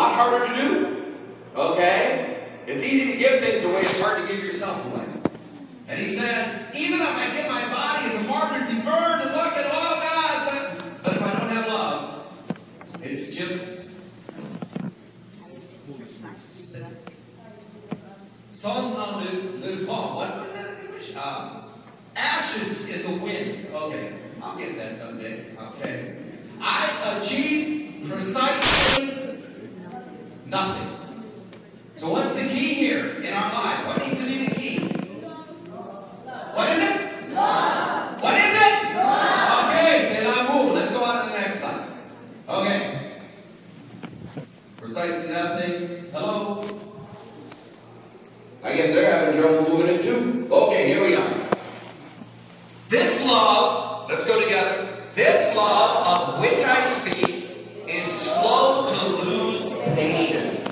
lot harder to do. Okay? It's easy to give things away. It's hard to give yourself away. And he says, even if I give my body as a martyr to be burned and look at all God, but if I don't have love, it's just sun on the fall. What was that in English? Ashes in the wind. Okay, I'll get that someday. Okay. I achieved precisely nothing. So what's the key here in our life? What needs to be the key? What is it? Love. What is it? Love. Okay, c'est l'amour. Let's go on to the next slide. Okay. Precisely nothing. Hello? I guess they're having trouble moving it too. Okay, here we are. This love, let's go together. This love of which I speak is slow to lose patience.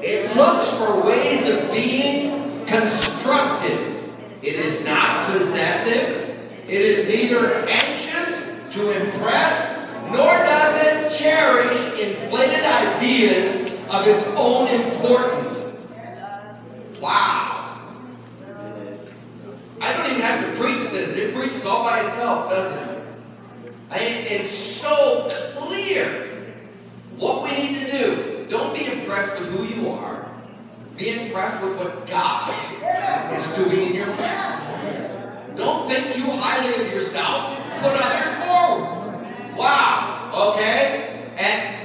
It looks for ways of being constructive. It is not possessive. It is neither anxious to impress, nor does it cherish inflated ideas of its own importance. Wow. I don't even have to preach this. It preaches all by itself, doesn't it? It's so clear what we need to do. Don't be impressed with who you are. Be impressed with what God is doing in your life. Don't think too highly of yourself. Put others forward. Wow. Okay? And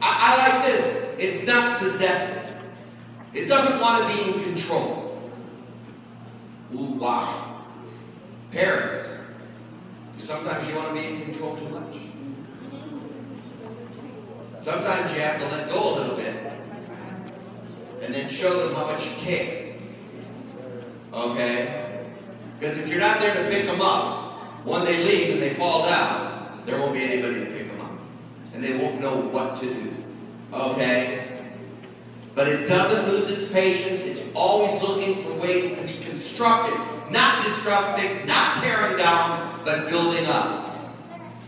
I like this. It's not possessive. It doesn't want to be in control. Ooh, wow. Parents, sometimes you want to be in control too much. Sometimes you have to let go a little bit and then show them how much you care. Okay? Because if you're not there to pick them up, when they leave and they fall down, there won't be anybody to pick them up. And they won't know what to do. Okay? But it doesn't lose its patience. It's always looking for ways to be constructive. Not destructive, not tearing down, but building up.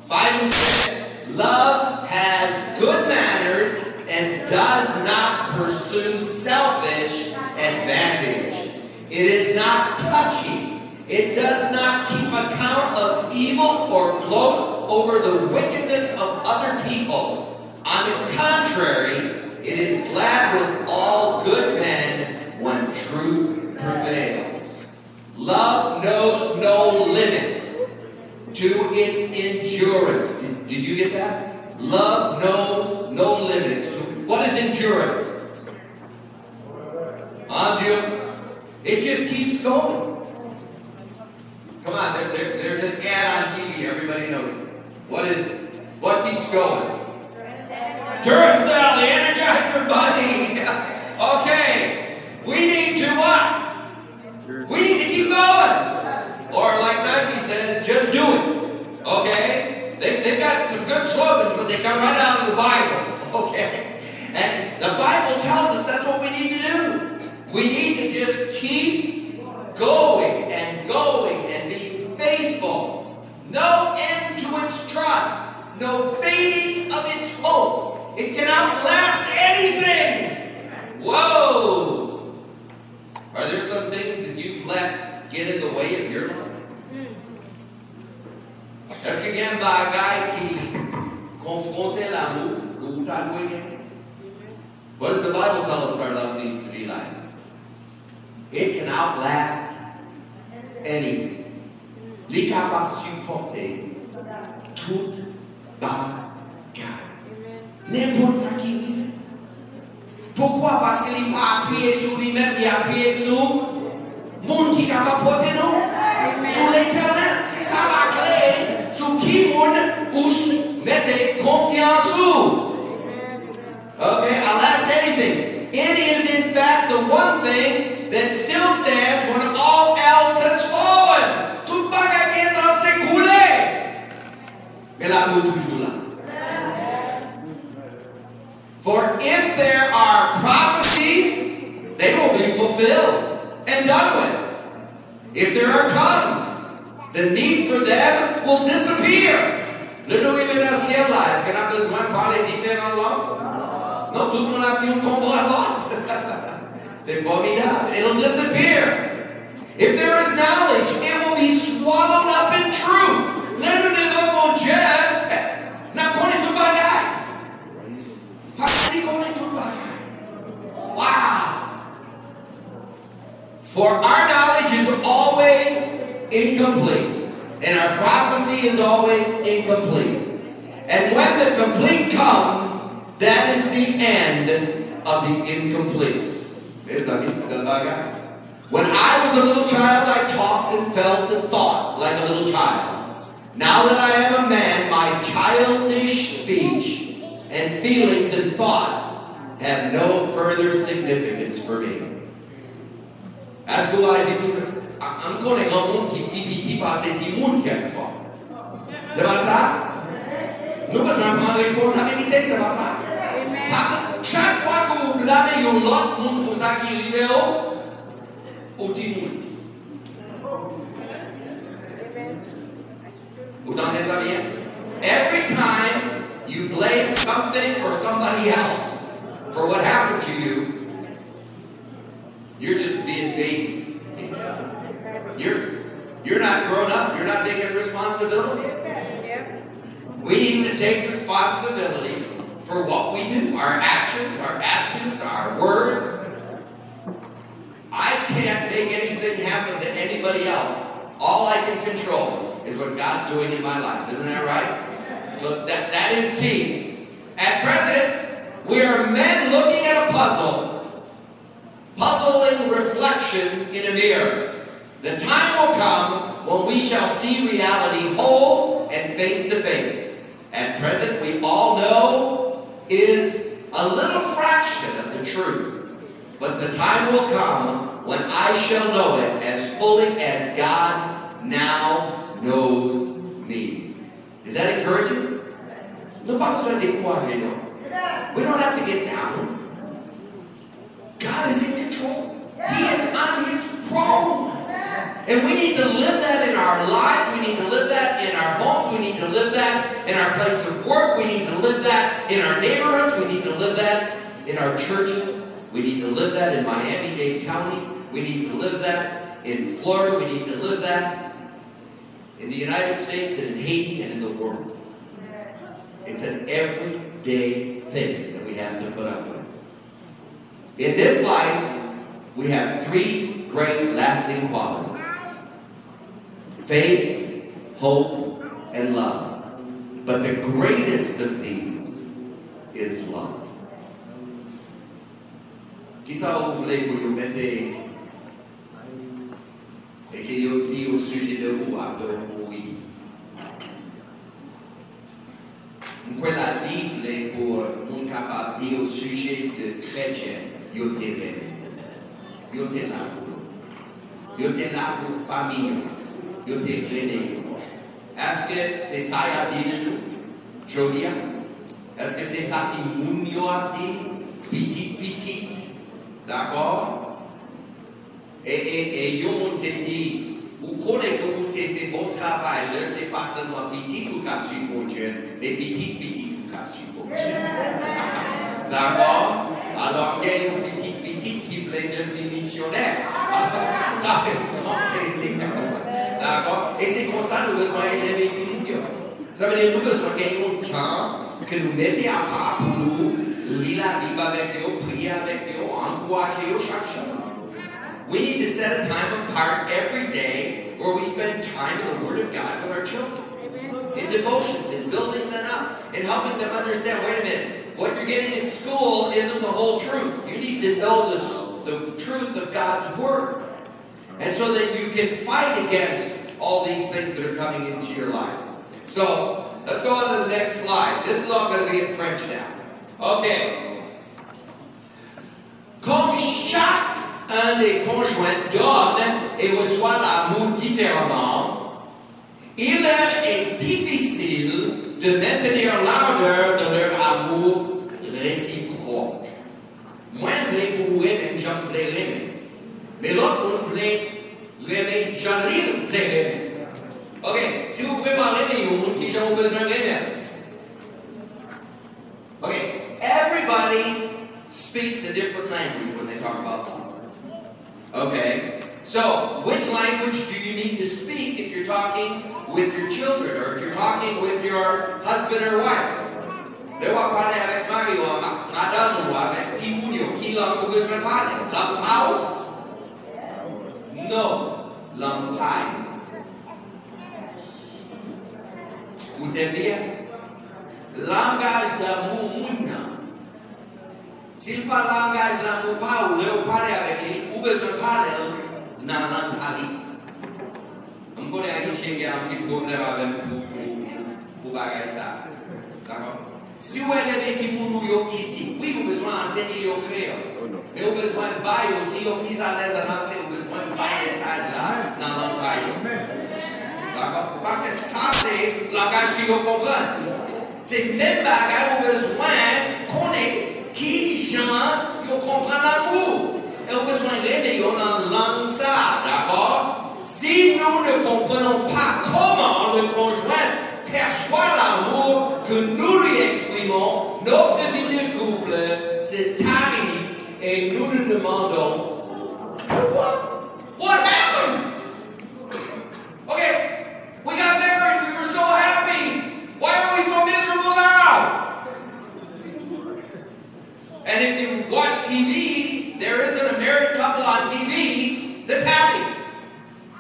5 and 6. Love has good manners and does not pursue selfish advantage. It is not touchy. It does not keep account of evil or gloat over the wickedness of other people. On the contrary, it is glad with all good men when truth prevails. Love knows no limit to its endurance. Did you get that? Love knows no limits to it. What is endurance? It just keeps going. Come on, there's an ad on TV. Everybody knows it. What is it? What keeps going? Duracell, the Energizer Bunny. Okay. We need to what? We need to keep going. Or like Nike says, just do it. Okay? They've got some good slogans, but they come right out of the Bible. Okay? And the Bible tells us that's what we need to do. We need to just keep going and be faithful. No end to its trust. No fading of its hope. It can outlast anything. Whoa! Are there some things that you've let get in the way of your life? Est-ce qu'il y a un bagage qui confronte l'amour que vous t'avouez? What does the Bible tell us our love needs to be like? It can outlast anything. Il est capable de supporter toute bagarre. N'importe ce qui vient. Pourquoi? Parce qu'il n'est pas appuyé sur lui-même, il est appuyé sur le monde qui est capable de porter nous. Sur l'éternel. C'est ça la clé. Sur qui monde ou mettez confiance sur. Okay, outlast anything. It is in fact the one thing that still stands when all else has fallen. Tout bagarre qui est dans s'écrouler. Mais l'amour toujours là. For if there are prophecies, they will be fulfilled and done with. If there are tongues, the need for them will disappear. Le nous est dans le ciel là. Est-ce qu'on a besoin de parler différentes langues? Non, tout le monde a mis un combat à l'autre. C'est formidable. It'll disappear. If there is knowledge, it will be swallowed up in truth. Là, nous devons, mon Dieu, n'a connaît tout le bagage. Parce qu'il connaît tout le bagage. Wow. For our knowledge is always incomplete. And our prophecy is always incomplete. And when the complete comes, that is the end of the incomplete. When I was a little child, I talked and felt and thought like a little child. Now that I am a man, my childish speech and feelings and thought have no further significance for me. Est-ce que vous avez toujours... On connaît un monde qui pipiti par ces petits mondes quelquefois. C'est pas ça? Nous devons prendre responsabilité, c'est pas ça? Chaque fois que vous blâmez un autre monde pour ça qui est arrivé au petit monde. Vous entendez ça bien? Every time you blame something or somebody else for what happened to you, you're just being baby. You're not grown up. You're not taking responsibility. We need to take responsibility for what we do, our actions, our attitudes, our words. I can't make anything happen to anybody else. All I can control is what God's doing in my life. Isn't that right? So that is key. At present, we are men looking at a puzzle, puzzling reflection in a mirror. The time will come when we shall see reality whole and face to face. At present, we all know is a little fraction of the truth. But the time will come when I shall know it as fully as God now knows me. Is that encouraging? No, pas besoin de décourager, no. We don't have to get down. God is in control. He is on his throne. And we need to live that in our lives. We need to live that in our homes. We need to live that in our place of work. We need to live that in our neighborhoods. We need to live that in our churches. We need to live that in Miami-Dade County. We need to live that in Florida. We need to live that in the United States and in Haiti and in the world. It's an everyday thing that we have to put up with. In this life, we have three great lasting qualities. Faith, hope, and love. But the greatest of these is love. Qui ça vous voulez que vous mettez et que vous dites au sujet de vous après oui? Quella Bible pour non capable de dire au sujet de chrétien, yo te aimé, yo te là pour, yo te là pour famille. Yo te aimé. Est-ce que c'est ça a dit de nous? Jodia? Est-ce que c'est ça qui nous a dit? Petite. D'accord? Et yo m'ont dit, vous connaissez que vous avez fait bon travail, là, c'est pas seulement petit ou qu'a su pour Dieu, mais petit ou qu'a su pour Dieu. D'accord? Alors, il y a une petite qui voulait devenir missionnaire. Ça fait grand plaisir. D'accord? Et c'est comme ça que nous avons besoin d'élever tout le monde. Ça veut dire que nous avons besoin de gagner un temps que nous mettons à part pour nous lire la Bible avec eux, prier avec eux, encourager eux chaque jour. We need to set a time apart every day where we spend time in the Word of God with our children. In devotions, in building them up, in helping them understand, wait a minute, what you're getting in school isn't the whole truth. You need to know the truth of God's Word. And so that you can fight against all these things that are coming into your life. So, let's go on to the next slide. This is all going to be in French now. Okay. Comme chacun des conjoints donne et reçoit l'amour différemment, il leur est difficile de maintenir l'ardeur de leur amour réciproque. Moi, je voulais que vous aimez, je me plais aimer. Mais l'autre, vous voulez aimer, j'en lis le aimer. Ok, si vous voulez vraiment aimer, vous qui ont besoin d'aimer. Ok, everybody speaks a different language when they talk about love. Okay? So, which language do you need to speak if you're talking with your children or if you're talking with your husband or wife? Dewa parler avec Mario, madame ou avec Timounio, qui langue vous besoin de parler? Langue pau? Non, langue paille. Écoutez bien. Langage d'amour mouna. S'il parle langage d'amour pau, vous parlez avec lui, vous besoin de parler dans la langue pali. On connaît un haïtien qui a un petit problème avec pour bagailler ça. D'accord? Si vous élevez les gens ici, oui, vous avez besoin d'enseigner le créole. Mais vous avez besoin de bailler aussi, vous êtes plus à l'aise en anglais, vous avez besoin de bailler les messages là, dans la langue paille. D'accord? Parce que ça, c'est le langage qu'ils comprennent. C'est le même bagage, vous avez besoin de connaître qui gens comprennent l'amour. Et vous avez besoin de réveiller dans la langue ça. D'accord? Si nous ne comprenons pas comment le conjoint perçoit l'amour que nous lui exprimons, notre vie de couple se tarit et nous nous demandons What happened? Okay, we got married, we were so happy. Why are we so miserable now? And if you watch TV, there isn't a married couple on TV that's happy.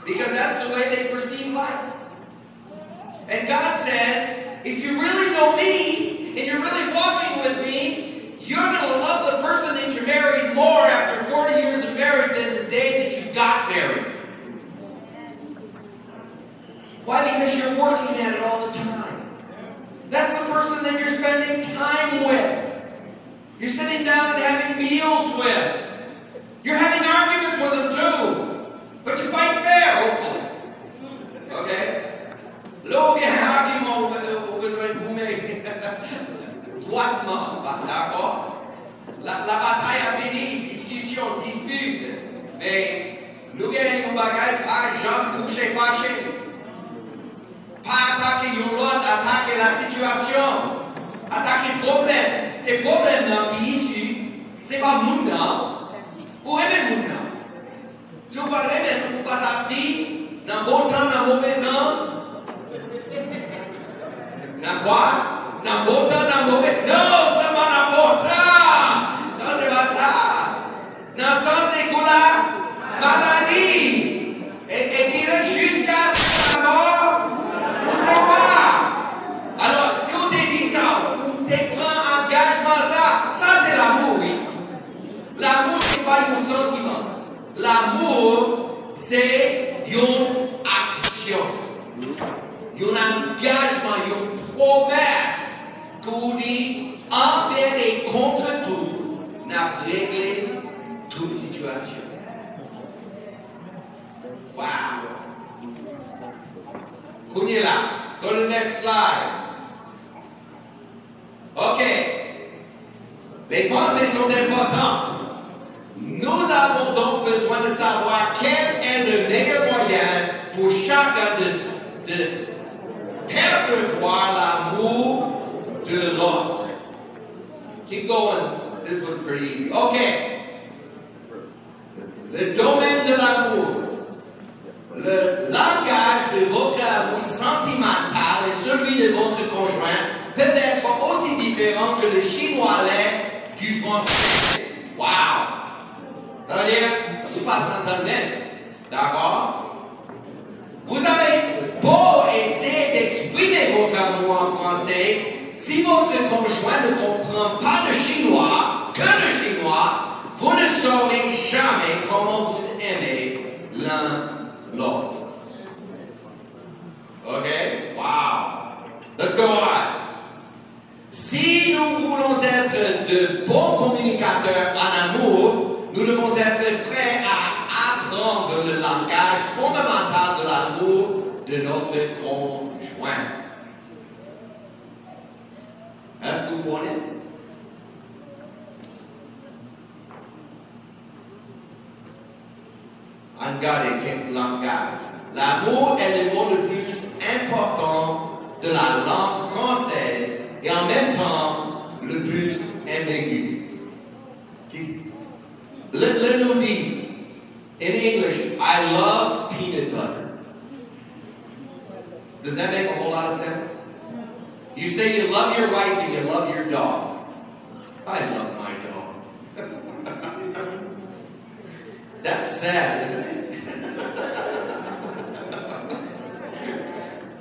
Because that's the way they perceive life. And God says, if you really know me, and you're really walking with me, you're going to love the person that you married more after 40 years of marriage than the day that you got married. Why? Because you're working at it all the time. That's the person that you're spending time with. You're sitting down and having meals with. You're having arguments with them too. But you fight fair, hopefully. Okay? Là, il y a un argument, vous besoin de vous mettre droitement, d'accord? La bataille a fini, discussion, dispute. Mais nous gagnons une bagaille, pas jamais couché fâché. Pas attaquer l'autre, attaquer la situation, attaquer le problème. C'est le problème qui est issu, c'est pas le monde. Vous aimez le monde. Si vous parlez, vous ne parlez pas dans le bon temps, dans le mauvais temps. Dans quoi? Dans le bon temps, dans le mauvais temps. Non, seulement dans le bon temps. Non, c'est pas ça. Dans la santé, la maladie. Et qui est jusqu'à la mort, nous ne savons pas. Alors, si on te dit ça, ou te prend engagement ça c'est l'amour, oui. L'amour, ce n'est pas un sentiment. L'amour, c'est une action. Un engagement, une promesse que vous dites envers et contre tout, n'a réglé toute situation. Wow! Kounia là, go to the next slide. Ok. Les pensées sont importantes. Nous avons donc besoin de savoir quel est le meilleur moyen pour chacun de percevoir l'amour de l'autre. Keep going. This was pretty easy. Okay. Le domaine de l'amour. Le langage de votre amour sentimental et celui de votre conjoint peut être aussi différent que le chinois l'est du français. Wow! Ça veut dire, nous pas s'entendre même. D'accord? Vous avez beau essayer d'exprimer votre amour en français, si votre conjoint ne comprend pas le chinois, que le chinois, vous ne saurez jamais comment vous aimez l'un l'autre. Ok? Wow! Let's go on. Si nous voulons être de bons communicateurs en amour, nous devons être prêts à apprendre le langage fondamental de l'amour de notre conjoint. Est-ce que vous comprenez? Regardez quel langage. L'amour est le mot le plus important de la langue française et en même temps le plus ambigu. nous dit, in English, I love peanut butter. Does that make a whole lot of sense? You say you love your wife and you love your dog. I love my dog. That's sad, isn't it?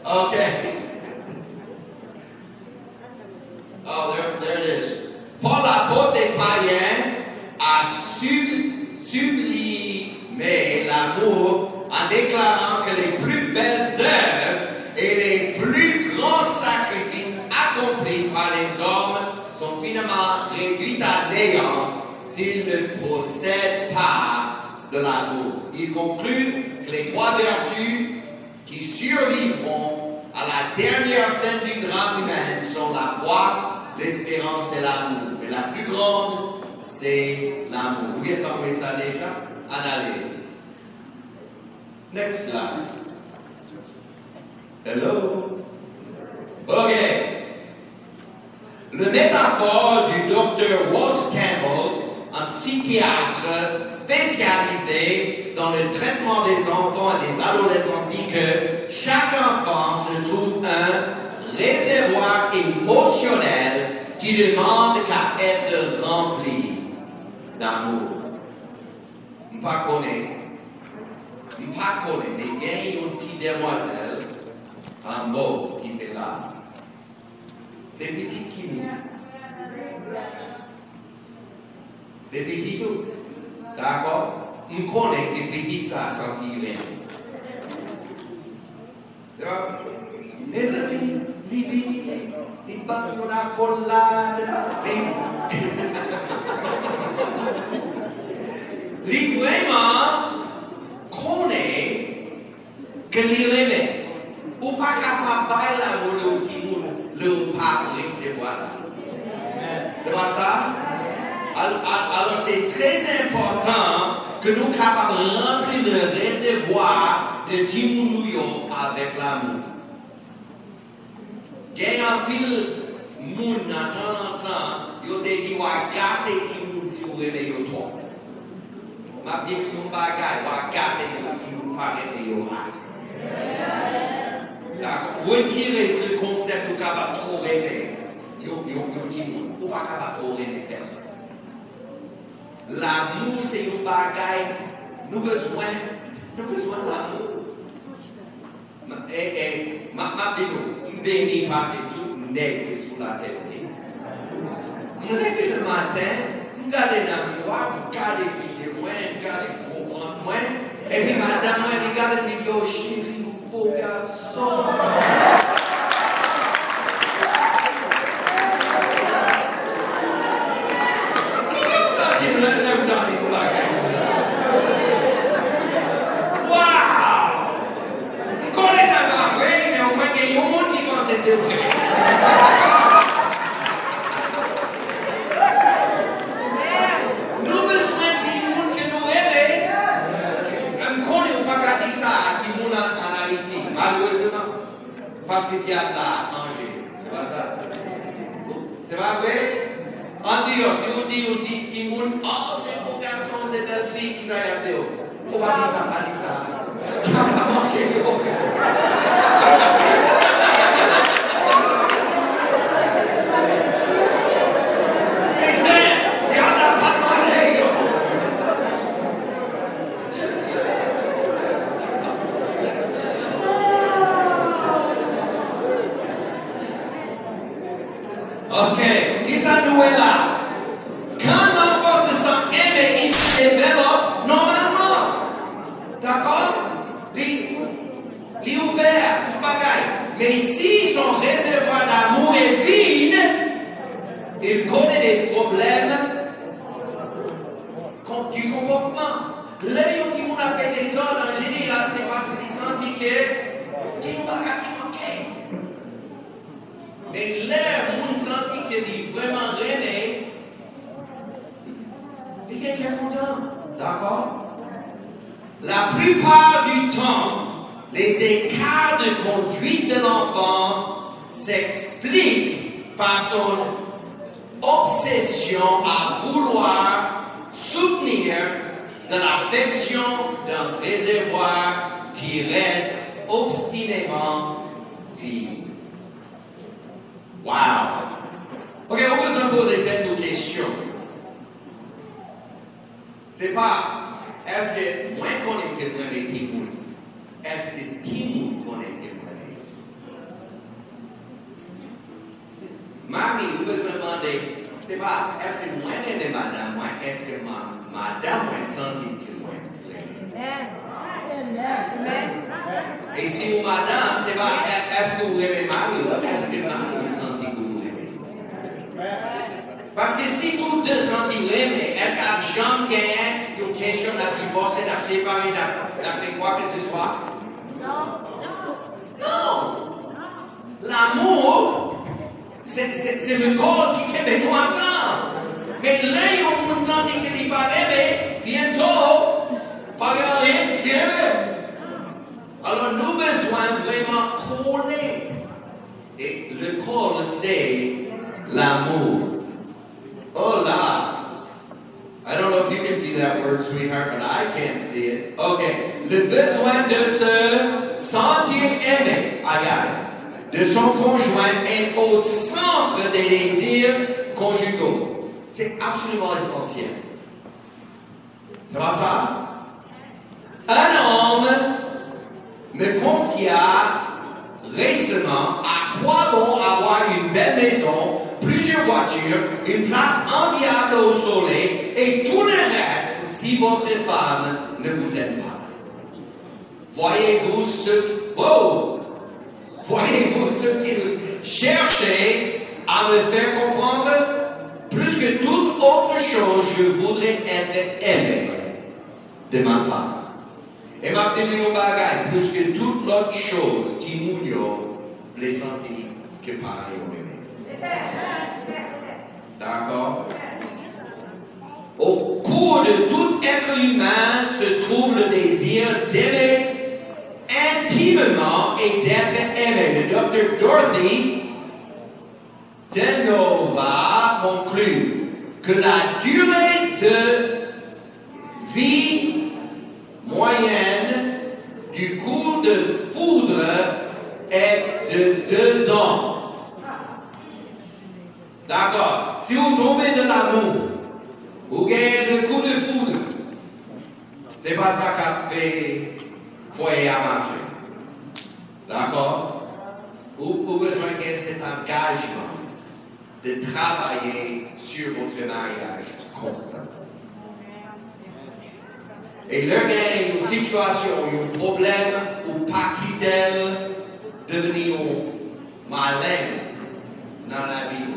Okay. Oh, there it is. Paul l'apôtre des païens a sublimé l'amour en déclarant que les plus belles œuvres et les plus grands sacrifices accomplis par les hommes sont finalement réduits à néant s'ils ne possèdent pas de l'amour. Il conclut que les trois vertus qui survivront à la dernière scène du drame humain sont la foi, l'espérance et l'amour. Mais la plus grande, c'est l'amour. Vous avez compris ça déjà? En allez. Next slide. Hello. OK. Le métaphore du docteur Ross Campbell, un psychiatre spécialisé dans le traitement des enfants et des adolescents, dit que chaque enfant se trouve un réservoir émotionnel qui demande qu'à être rempli d'amour. M'pas connaît, mais il y a une petite demoiselle en mauve qui était là. C'est petit qui nous. C'est petit tout. D'accord? On connaît que petit ça a senti rien. Mes amis, les bambous à collade, les vraiment connaît que les remèdes, ou pas capable de la moule le pas recevoir là. C'est pas ça? Alors c'est très important que nous soyons capables de remplir le réservoir de Timounou avec l'amour. Il y a un pile moun de temps en temps, il te ditว่าgarder Timoun si vous aimez trop. Ma dit nous bagay, va garder si vous pas aimez assez. Retirer ce concept de capable trop aimer. Yo Timoun, ou pas capable trop aimer personne. L'amour c'est un bagay, nous besoin de l'amour. Et ma dit nous béni passer tout nègre sous la tête. Nous lève le matin, nous regardons dans le miroir, nous regardons les vidéos, nous regardons les confrontes, et puis madame, nous regardons les vidéos, chérie, beau garçon. Qui est ça qui me lève dans les bagages? Waouh! On connaît ça pas vrai, mais au moins il y a un monde qui pense que c'est vrai. Malheureusement, parce qu'il y a là danger. C'est pas ça? C'est pas vrai? En dehors, si vous dites, Timoun, oh, c'est beau garçon, c'est belle fille qui s'est appelée. On va dire ça, pas dire ça. Tu vas pas manquer le bon. C'est ça, tu n'en as pas demandé. Ok, qui ça nous est là? Quand l'enfant se sent aimé, il se développe normalement. D'accord? Il est ouvert, tout bagaille. Mais si son réservoir d'amour est vide, il connaît des problèmes du comportement. L'œil qui m'ont appelé les ordres en général, c'est parce qu'il sentit qu'il y a une bagaille qui manquait. Mais l'air, on sentit qu'il est vraiment aimé, il est bien content. D'accord? La plupart du temps, les écarts de conduite de l'enfant s'expliquent par son obsession à vouloir soutenir de l'affection d'un réservoir qui reste obstinément vide. Wow! Ok, on peut se poser quelques questions. C'est pas, est-ce que moi je connais que moi avec Timoun? Est-ce que Timoun connaît que moi avec? Marie, vous pouvez me demander, c'est pas, est-ce que moi j'aime madame, moi, est-ce que madame m'a senti que moi j'aime? Et si vous madame, c'est pas, est-ce que vous aimez Marie ou est-ce que Marie m'a senti que vous aimez? Parce que si tous deux sentent aimer, est-ce qu'il y a jamais une question de divorce et de séparer, d'après quoi que ce soit? Non. Non. L'amour, c'est le corps qui crée nous ensemble. Mais là, on peut sentir qu'il n'est pas aimé, bientôt, pas rien qui aime. Alors, nous avons besoin vraiment coller. Et le corps, c'est l'amour. Oh là! I don't know if you can see that word, sweetheart, but I can't see it. Okay. Le besoin de se sentir aimé, I got it, de son conjoint est au centre des désirs conjugaux. C'est absolument essentiel. C'est pas ça? Un homme me confia récemment à quoi bon avoir une belle maison, plusieurs voitures, une place enviable au soleil et tout le reste si votre femme ne vous aime pas. Voyez-vous ce qu'il cherchait à me faire comprendre? Plus que toute autre chose, je voudrais être aimé de ma femme. Et m'a tenu au bagage, plus que toute l'autre chose, Timounio, les sentis que pareil au aimé. D'accord? Au cours de tout être humain se trouve le désir d'aimer intimement et d'être aimé. Le docteur Dorothy Denova conclut que la durée de vie moyenne du coup de foudre est de 2 ans. D'accord. Si vous tombez de l'amour, vous gagnez le coup de foudre. C'est pas ça qu'a fait foyer à marcher. D'accord? Vous avez besoin de cet engagement de travailler sur votre mariage constant. Et leur gagne une situation, un problème, ou pas quitter devenir malin dans la vie.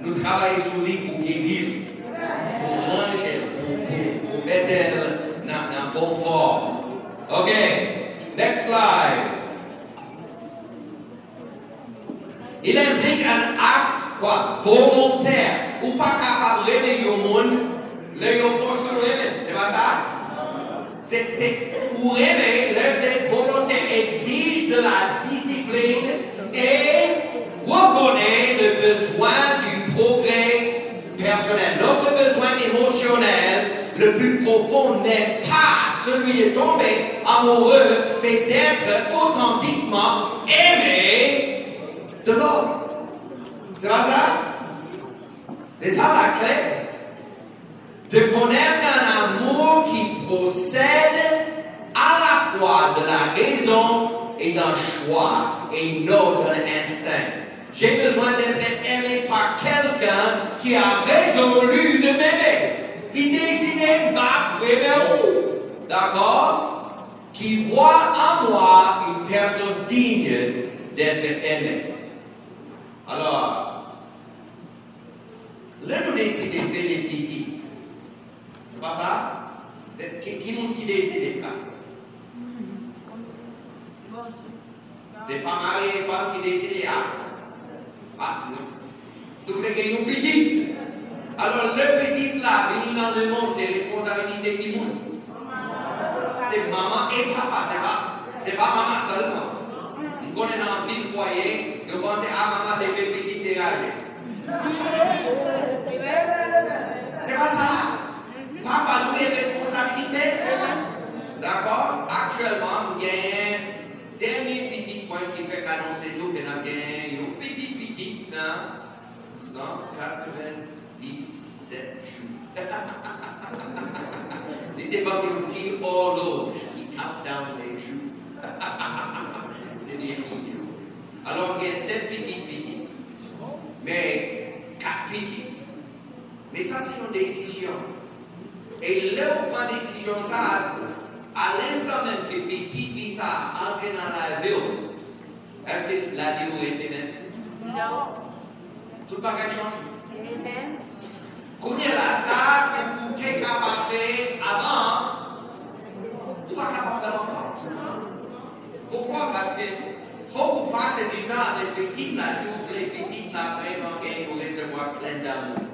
Nous travaillons sur lui pour guérir, pour ranger, pour mettre dans bonne forme. OK, next slide. Il implique un acte volontaire ou pas capable de réveiller au monde, le force de réveiller. C'est pas ça? C'est pour rêver, cette volonté exige de la discipline et reconnaît le besoin du progrès personnel. Notre besoin émotionnel le plus profond n'est pas celui de tomber amoureux, mais d'être authentiquement aimé de l'autre. C'est pas ça? C'est ça la clé. De connaître un amour qui procède à la fois de la raison et d'un choix et non d'un instinct. J'ai besoin d'être aimé par quelqu'un qui a résolu de m'aimer, qui décidait ma première. D'accord? Qui voit en moi une personne digne d'être aimée. Alors, là, nous décidons de faire des petites. C'est pas ça? Qui m'ont décidé ça? C'est pas mari et femme qui décident. Donc, il y a une petite. Alors, le petit là, venu dans le monde, c'est responsabilité du monde. C'est maman et papa, c'est pas maman seulement. On connaît dans un petit foyer, je pense à maman des petites dégagées. C'est pas ça. Papa, nous est responsable. joues. N'était pas une petite horloge qui tape dans les joues. C'est bien mignon. Alors, il y a 7 petites, mais 4 petites. Mais ça, c'est une décision. Et là où prend décision, ça, à l'instant même que petit vit ça entre dans la vie, est-ce que la vie était même? Non. Tout le bagage change. Amen. Quand il y a là, ça, que vous êtes capable de faire avant, vous n'êtes pas capable de faire encore. Pourquoi? Parce que faut que vous passez du temps avec petit là, si vous voulez petit là, vraiment gagner pour recevoir plein d'amour.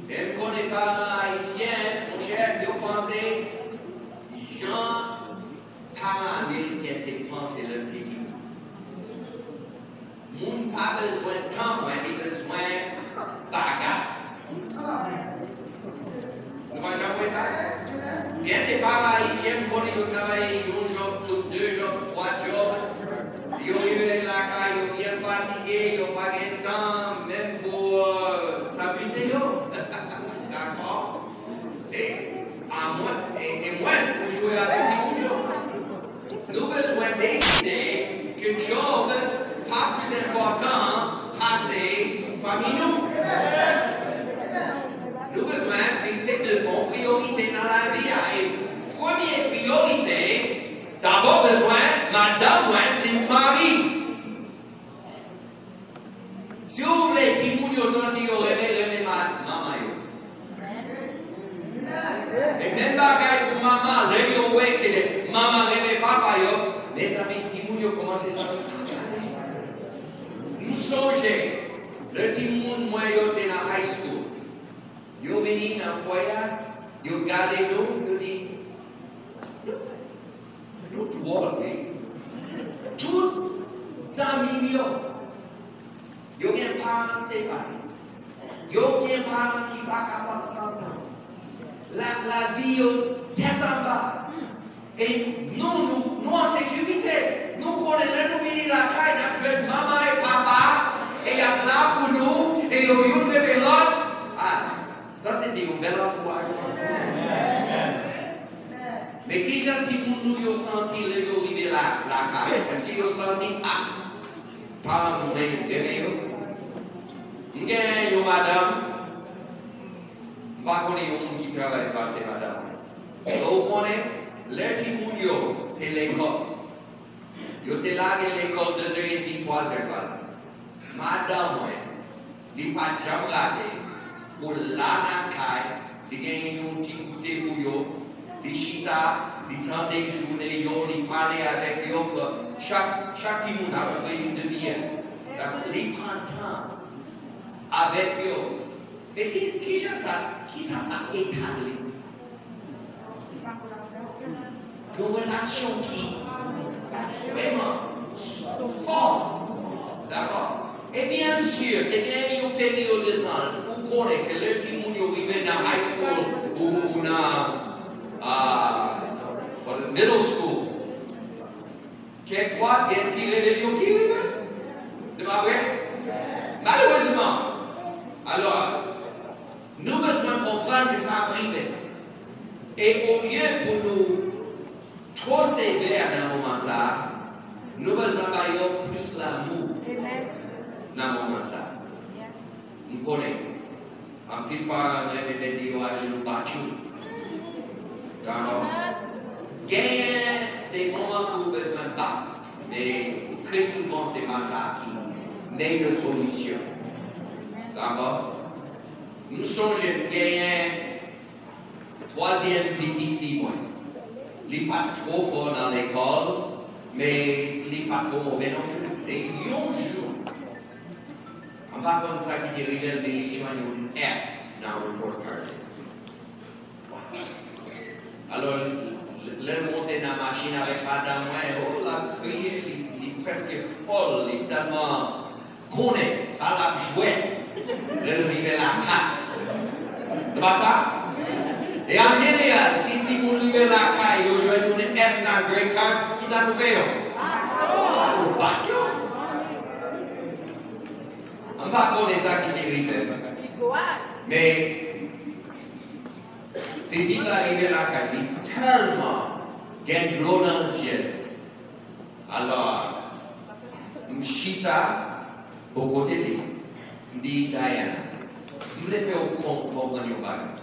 Et quand les parents haïtiens, mon cher, ils ont pensé, Jean, parents américains, ils pensent leur petit. Moun pas besoin de temps, mais il a besoin de bagarre. Vous n'avez jamais vu ça? Bien des parents haïtiens, quand ils ont travaillé un job, 2 jobs, 3 jobs, ils ont eu la caille, ils ont bien fatigué, ils n'ont pas de temps, même pour s'amuser. D'accord? Et moi, pour jouer avec les nous avons besoin de décider que job pas plus important passer famille nous. Nous avons besoin de fixer de bonnes priorités dans la vie. Et première priorité, d'abord besoin, madame, moi, c'est mon mari. Si vous voulez, si vous vous sentez remet maman. Et même bagaille pour maman, le yo que maman remet papa yo, les amis, si vous commencez à regarder. Nous songez, le Timoun, moi, yo était dans high school. Yo venu dans le foyer, yo gardé nous, yo dit, nous drôles, mais tout ça millions. Yo gen parents séparés. Yo gen parents qui pas capable de s'entendre. La vie yo tête en bas. Et nous en sécurité. Nous connaissons nous la caille avec maman et papa. Et il y a là pour nous. Et il y a une bébé l'autre. Ah, ça c'était un bel encouragement. Mais qui gentil pour nous yo senti le yo arrivé la caille? Est-ce qu'il yo senti pas moi bébé yo? M'gagne yo madame. Pas qu'on ait un qui travaille pas c'est madame. Donc on est les petits moun yo et l'école. Yo te là à l'école 2h30, 3h. Madame moi, il pas jamais regardé pour la caille, il gagne un petit goûter pour yo, il chita, il prend des journées yo, il parle avec yo. Chaque petit moun a peu près une demi-heure. Il prend temps avec yo. Mais qui ça établit? Une relation qui vraiment forte. D'accord? Et bien sûr, il y a une période de temps où on connaît que le petit monde arrive dans high school ou dans middle school. Quelquefois, il y a une petite rébellion qui arrive. De ma vraie? Malheureusement. Alors, nous avons besoin de comprendre que ça arrive. Et au lieu pour nous trop sévère dans le moment ça, nous avons besoin de plus l'amour dans le moment ça. Nous connaissons. Un petit parent répète dire à genoux battus. D'accord? Gagner des moments que vous avez besoin de battre. Mais très souvent, c'est pas ça qui meilleure solution. D'accord? Nous sommes gagner 3e petite fille, moi. Il n'est pas trop fort dans l'école, mais il n'est pas trop mauvais non plus. Et un jour, on va comme ça qui révèle des légions une F dans le report card. Alors, le monter dans la machine avec madame, oh la crié, il est presque folle, il est tellement connaît, ça l'a joué. Le rive la caille. C'est pas ça? Et en général, si tu veux rive la caille, vous jouez une F dans le Grey Card, qui ça nous fait? Nous battons. On va connaître ça qui est rive. Mais, il est arrivé là, il dit tellement, il y a une l'eau dans le ciel. Alors, Mchita, au côté de lui, dit Diana, je vais faire comprendre le bagage.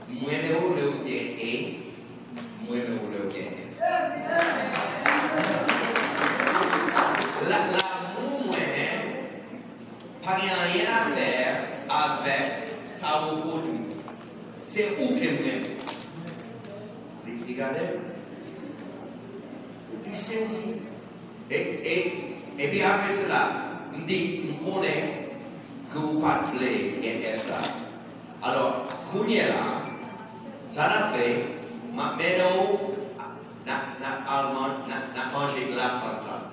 Moi, je vais gagner, moi, je vais gagner. L'amour, moi, pas rien à faire avec ça au produit. C'est où que moi? Regardez. Il saisit. Et puis après cela, on dit, on connaît que vous parlez de ça. Alors, Kounia là, ça l'a fait, maintenant, n'a mangé glace ensemble.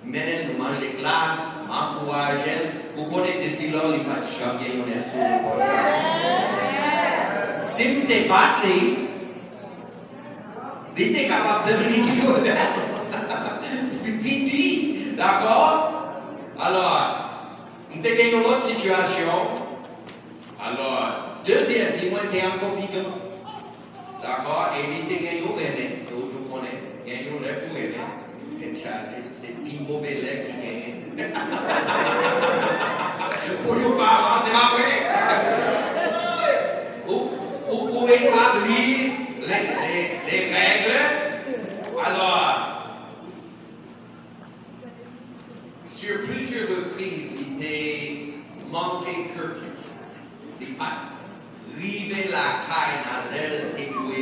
Maintenant, nous mangeons glace, encourageons. Vous connaissez depuis lors, il n'y a pas de choc, il y a une sur le bord. Si vous êtes battu, il était capable de devenir millionnaire. Puis, d'accord? Alors, nous avons une autre situation. Alors, deuxième, dis-moi, tu es encore piquant. D'accord? Et il était gagné au bébé. Nous connaissons. Gagné au lait pour bébé. C'est Pimbo Bélé qui gagne. Pour nous parents, c'est pas vrai? Où établir les règles. Alors, sur plusieurs reprises, il était manqué curfew. Il pas arrivé la caille à l'aile et doué.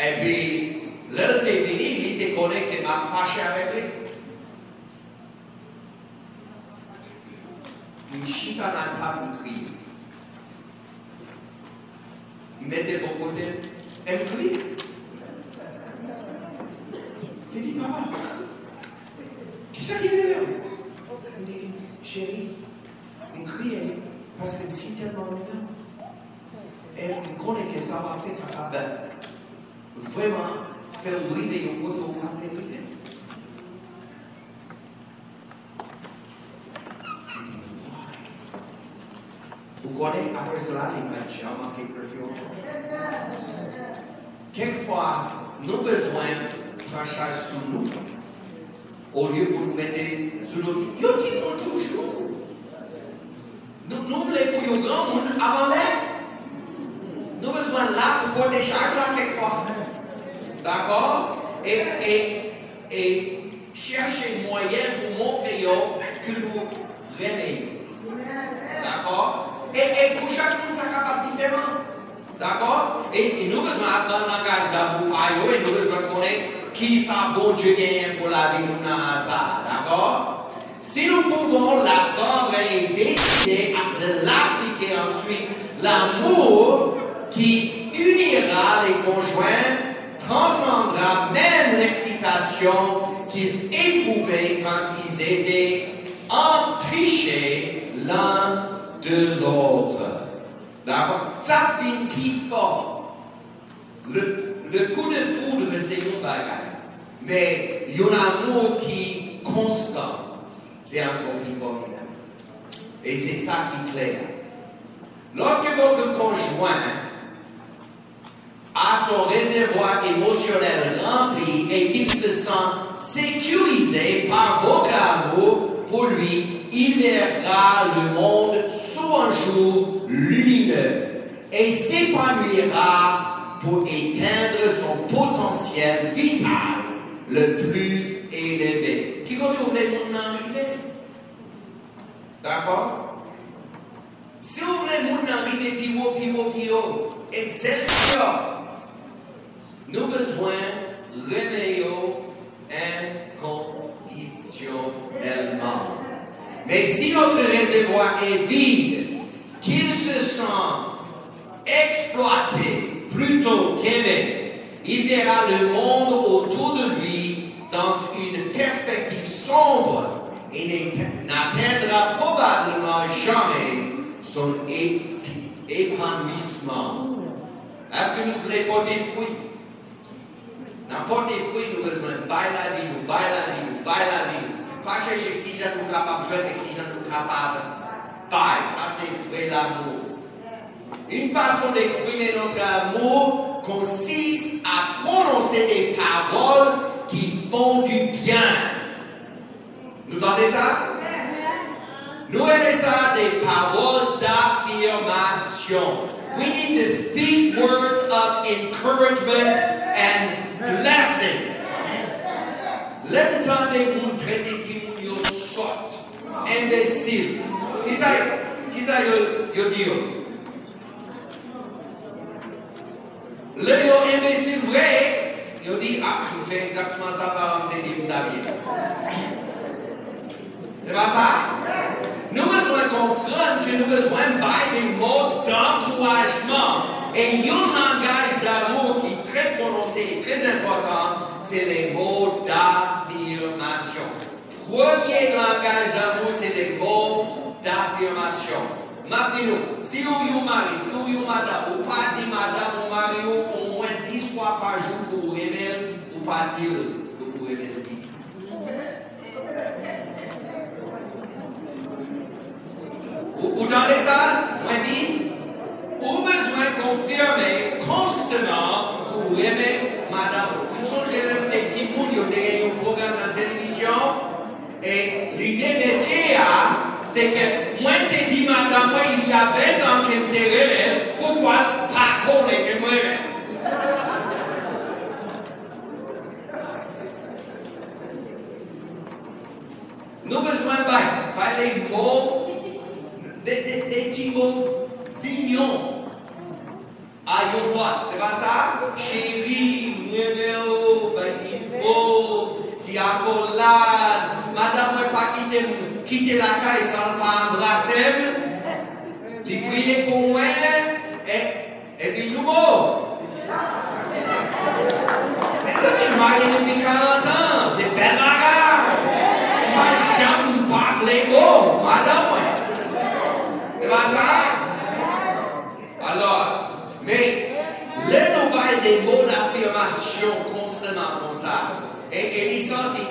Et puis, l'aile est fini, il était connecté, m'a fâché avec lui. Une chita dans la table de crie. Mettez vos côtés, elle crie. Il dit, papa, qu'est-ce qu'il y a là? Il dit, chérie, on crie parce que c'est tellement bien. Et on connaît que ça va faire capable vraiment faire arriver au côté au câble de l'hiver. Vous connaissez après cela les matchs à manquer curfew? Quelquefois, nous avons besoin de crachage sur nous au lieu de nous mettre sur l'autre. Ils vont toujours. Nous voulons pour le grand monde avant l'air. Nous avons besoin là pour porter charge là quelquefois. D'accord? Et chercher moyen pour montrer que nous réveillons. D'accord? Et pour chaque monde, ça capable différent. D'accord? Et nous avons besoin d'apprendre le langage d'amour et nous avons besoin de connaître qui ça bon Dieu gagne pour la vie nous dans ça. D'accord? Si nous pouvons l'apprendre et décider de l'appliquer ensuite, l'amour qui unira les conjoints transcendra même l'excitation qu'ils éprouvaient quand ils étaient entrichés l'un de l'autre. D'accord? Ça finit plus fort. Le coup de foudre, c'est une bagaille. Mais il y a un amour qui est constant. C'est encore plus formidable. Et c'est ça qui est clair. Lorsque votre conjoint a son réservoir émotionnel rempli et qu'il se sent sécurisé par votre amour pour lui, il verra le monde sous un jour lumineux et s'épanouira pour éteindre son potentiel vital le plus élevé. Qui retrouve les mondes arriver? D'accord? Si vous voulez les mondes arriver, puis haut, excelsior, nous avons besoin de réveiller inconditionnellement. Mais si notre réservoir est vide, qu'il se sent exploité plutôt qu'aimé, il verra le monde autour de lui dans une perspective sombre et n'atteindra probablement jamais son épanouissement. Est-ce que nous voulons porter fruit? N'importe quel fruit, nous avons besoin de bailler la vie, nous bailler la vie, nous bailler la vie. Pas chercher qui j'en nous capable de jouer et qui j'en nous capable de faire. Ça, c'est vrai l'amour. Une façon d'exprimer notre amour consiste à prononcer des paroles qui font du bien. Vous entendez ça? Nous avons ça des paroles d'affirmation. We need to speak words of encouragement and blessing. L'entendez-vous traiter Timounio sot, imbécile. Qui ça dit? Le imbécile vrai, il dit, ah, je fais exactement ça par un délit David. C'est pas ça? Nous besoin comprendre que nous besoin de des mots d'encouragement. Et un langage d'amour qui est très prononcé et très important, c'est les mots d'affirmation. Premier langage d'amour, c'est les mots d'affirmation. Maintenant, si vous avez un mari, si vous avez une madame, ou pas dit madame ou mari au moins 10 fois par jour pour vous révéler, ou pas dire que vous révélez. Vous entendez ça? Moi dit, vous avez besoin de confirmer constamment que vous aimez madame. Nous sommes des petits mouns, il y a un programme de télévision, et l'idée messieurs, c'est que moi t'ai dit madame, moi il y a 20 ans que je te révèle, pourquoi pas qu'on est que je me révèle? Nous avons besoin de les mots, des petits mots d'union. Aïe-moi, c'est pas ça? Chérie, moi, diacolade, madame, ne pas quitter la caille sans pas embrasser. Les prier pour moi, et puis nous beau. Mais ça fait marié depuis 40 ans, c'est belle bagarre. Pas jamais parler beau, madame. C'est pas ça? Alors, mais, laissez-nous des mots d'affirmation constamment comme ça. Et ils sont dit,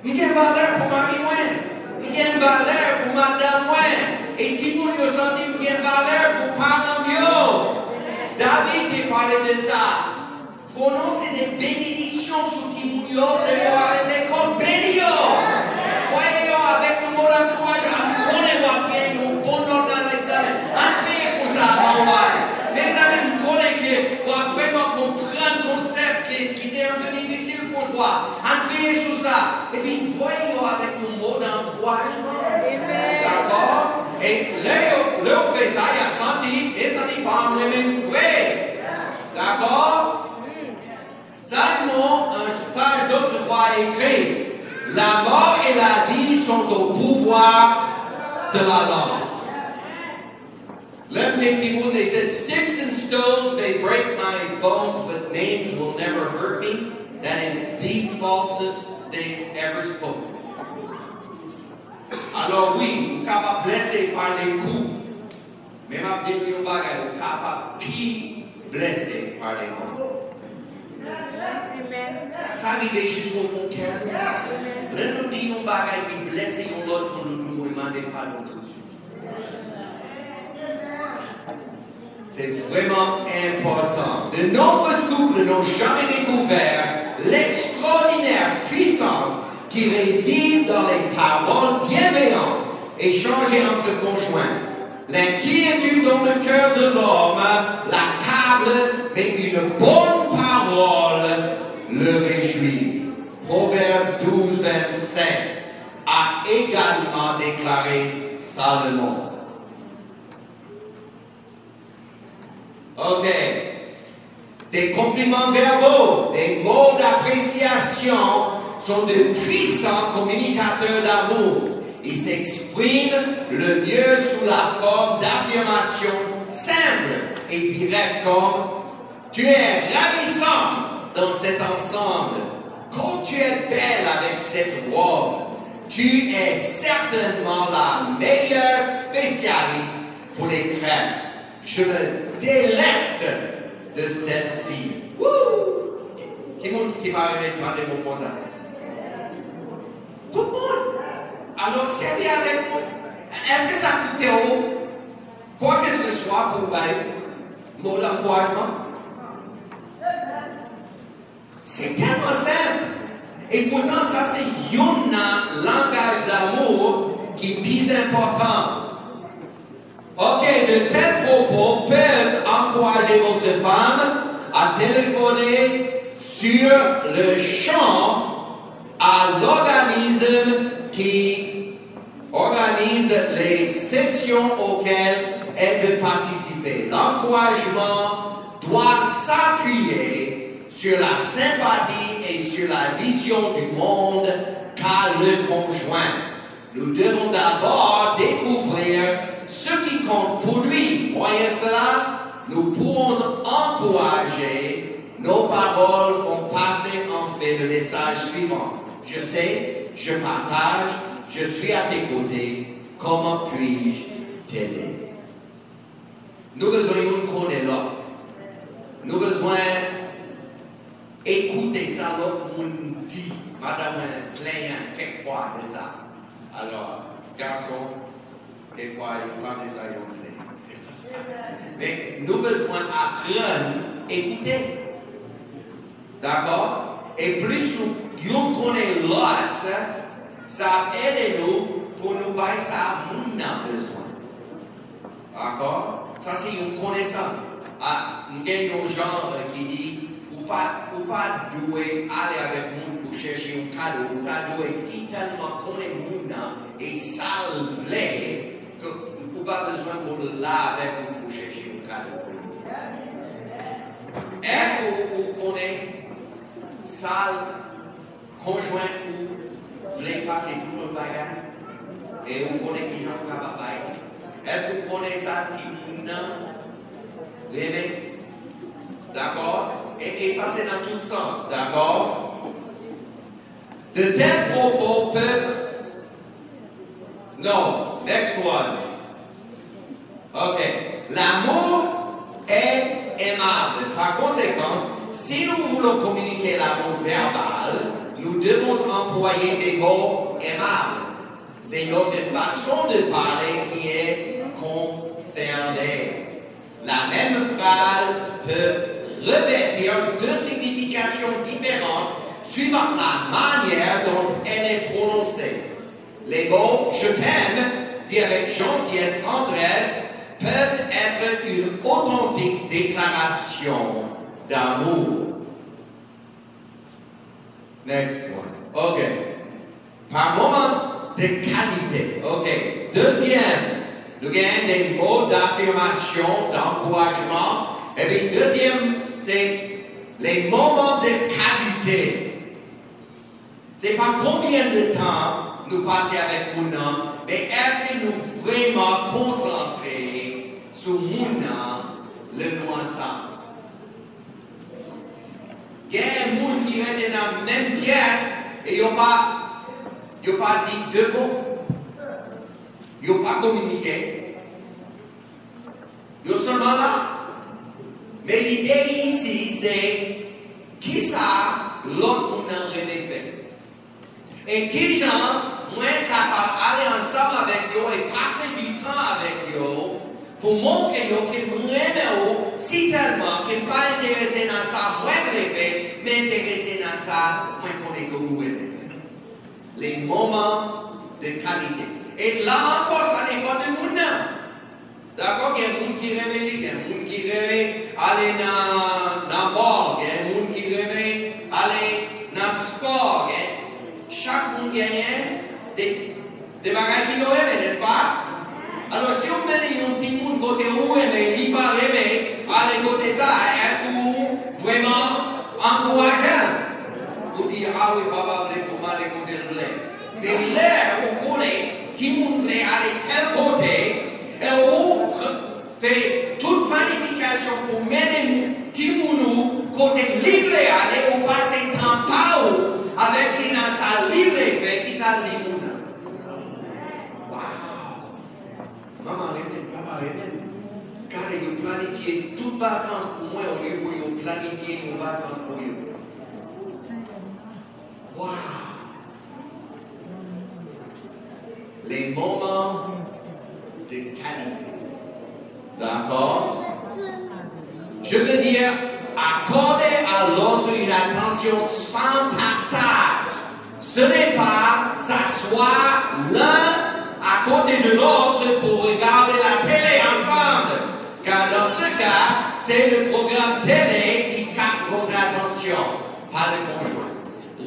il y a une valeur pour Marie Moine, il y a une valeur pour Madame Moine. Et tout le monde a senti qu'il y a une valeur pour parents mieux. David a parlé de ça. Prononcer des bénédictions sur Timounio, de aller à l'école bénio. Voyez avec le mot d'encouragement, connaissez-moi bien, un bon ordre dans l'examen. Appuyez pour ça avant moi. Mes amis, vous connaissez que vous vraiment comprendre le concept qui était un peu difficile pour toi. Appuyez sur ça. Et puis, voyez avec le mot d'encouragement. D'accord? Et là, on fait ça, il a senti, mes amis, par le même way. D'accord? Salomon, un sage d'autrefois écrit, la mort et la vie sont au pouvoir de la langue. Let me tell you, they said, sticks and stones may break my bones, but names will never hurt me. That is the falsest thing ever spoken. Alors oui, nous sommes capables de blesser par les coups. Même à des millions de bagages, nous sommes capables de blesser par les coups. Ça arrive jusqu'au fond du cœur. Là, nous disons des bagages qui blessent l'autre pour nous demander pardon tout de suite. C'est vraiment important. De nombreux couples n'ont jamais découvert l'extraordinaire puissance qui réside dans les paroles bienveillantes échangées entre conjoints. L'inquiétude dans le cœur de l'homme l'accable, mais une bonne parole le réjouit. Proverbe 12, 25 a également déclaré Salomon. Ok. Des compliments verbaux, des mots d'appréciation sont de puissants communicateurs d'amour. Ils s'expriment le mieux sous la forme d'affirmations simples et directes comme « Tu es ravissante dans cet ensemble. Comme tu es belle avec cette robe. Tu es certainement la meilleure spécialiste pour les crêpes. Je me délecte de celle-ci. » Qui m'a arrivé de prendre des mots comme ça? Tout le monde. Alors, servez avec moi. Est-ce que ça coûte quoi que ce soit pour mot d'encouragement? C'est tellement simple. Et pourtant, ça, c'est un langage d'amour qui est plus important. Ok, de tels propos peuvent encourager votre femme à téléphoner sur le champ à l'organisme qui organise les sessions auxquelles elle veut participer. L'encouragement doit s'appuyer sur la sympathie et sur la vision du monde qu'a le conjoint. Nous devons d'abord découvrir ce qui compte pour lui. Voyez cela, nous pourrons encourager, nos paroles font passer en fait le message suivant. Je sais, je partage, je suis à tes côtés, comment puis-je t'aider? Nous besoin connaître l'autre. Nous besoin écouter ça, l'autre nous dit, madame, plein, quelquefois de ça. Alors, garçon, quelquefois, il parle de ça, il en fait. Mais nous besoin apprendre à écouter. D'accord? Et plus nous connaissons l'autre, ça aide nous pour nous faire ça nous avons besoin. D'accord? Ça, c'est une connaissance. Il y a un genre qui dit, ou pas doué aller avec nous pour chercher un cadeau, ou pas doué si tellement connaître nous et ça le plaît, que vous n'avez pas besoin pour là avec nous pour chercher un cadeau. Est-ce que vous connaissez ça, conjoint ou vous voulez passer tout le bagage et vous connaissez qui sont capables de est-ce que vous connaissez ça qui nous rêver? D'accord? Et ça c'est dans tout sens, d'accord? De tels propos peuvent. Non, next one. Ok. L'amour est aimable. Par conséquent, si nous voulons communiquer l'amour verbal, nous devons employer des mots aimables. C'est notre façon de parler qui est concernée. La même phrase peut revêtir deux significations différentes suivant la manière dont elle est prononcée. Les mots « je t'aime » dit avec gentillesse, tendresse, peuvent être une authentique déclaration d'amour. Next one. OK. Par moment de qualité. OK. Deuxième, nous gagnons des mots d'affirmation, d'encouragement. Et puis deuxième, c'est les moments de qualité. C'est pas combien de temps nous passons avec mon homme, mais est-ce que nous vraiment concentrés sur mon homme, le nous ensemble? Il y a un monde qui est dans la même pièce et il n'a pas dit deux mots. Il n'a pas communiqué. Il est seulement là. Mais l'idée ici, c'est qui ça l'autre monde a rêvé fait. Et qui gens moins capables d'aller ensemble avec eux et passer du temps avec eux pour montrer qu'ils m'aiment si tellement qu'ils ne sont pas intéressés dans ça, moins rêver, mais intéressés dans ça, moins qu'on est comme vous les moments de qualité. Et là encore, ça n'est pas de monde. D'accord? Il y a un monde qui rêve, il y a un monde qui rêve aller dans le bord, il y a un monde qui rêve aller dans le sport. Chaque monde gagne des bagages qui rêvent, n'est-ce pas? Alors, si on met un petit monde côté où rêve, il va rêver, aller côté ça, est-ce que vous vraiment encouragez? Vous dites, ah oui, papa, vous pour aller côté de l'air. Mais l'air, vous connaissez, tout le monde veut aller tel côté, et on fait toute planification pour mener tout le monde côté libre, aller au passé temps par où, avec les dans sa libre fait, qui ça libre. Waouh! Maman rêve. Car ils ont planifié toutes vacances pour moi au lieu où ils ont planifié nos vacances pour eux. Waouh! Les moments de qualité. D'accord? Je veux dire, accorder à l'autre une attention sans partage. Ce n'est pas s'asseoir l'un à côté de l'autre pour regarder la télé ensemble. Car dans ce cas, c'est le programme télé qui capte votre attention, pas le conjoint.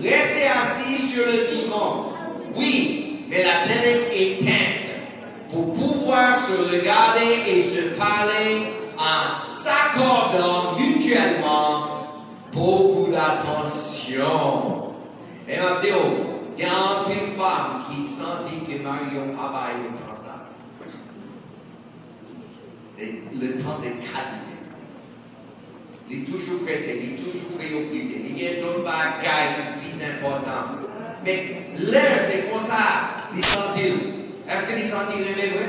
Restez assis sur le divan, oui, mais la télé éteinte, pour pouvoir se regarder et se parler en s'accordant mutuellement beaucoup d'attention. Et Mathéo, il y a une femme qui sentit que Marion travaille comme ça. Et le temps de qualité. Il est toujours pressé, il est toujours préoccupé. Il y a d'autres bagages qui sont importants. Mais l'air, c'est comme ça, il sent-il. Est-ce que il sent-il aimé, oui?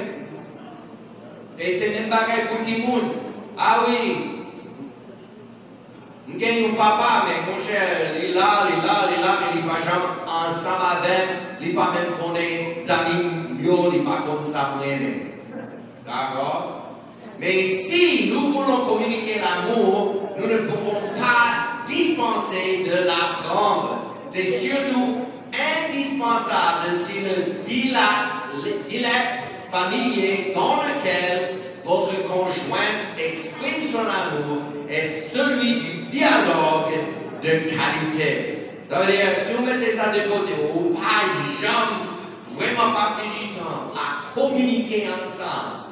Et c'est même bagaille pour tout le monde. Ah oui. Je gagne mon papa, mais mon cher, il est là, mais il n'est pas jamais ensemble avec, il n'est pas même qu'on est amis mieux, il n'est pas comme ça pour aimer. D'accord? Mais si nous voulons communiquer l'amour, nous ne pouvons pas dispenser de l'apprendre. C'est surtout indispensable si le dialecte familier dans lequel votre conjoint exprime son amour est celui du dialogue de qualité. Ça veut dire, si vous mettez ça de côté, ou pas jamais vraiment passer du temps à communiquer ensemble,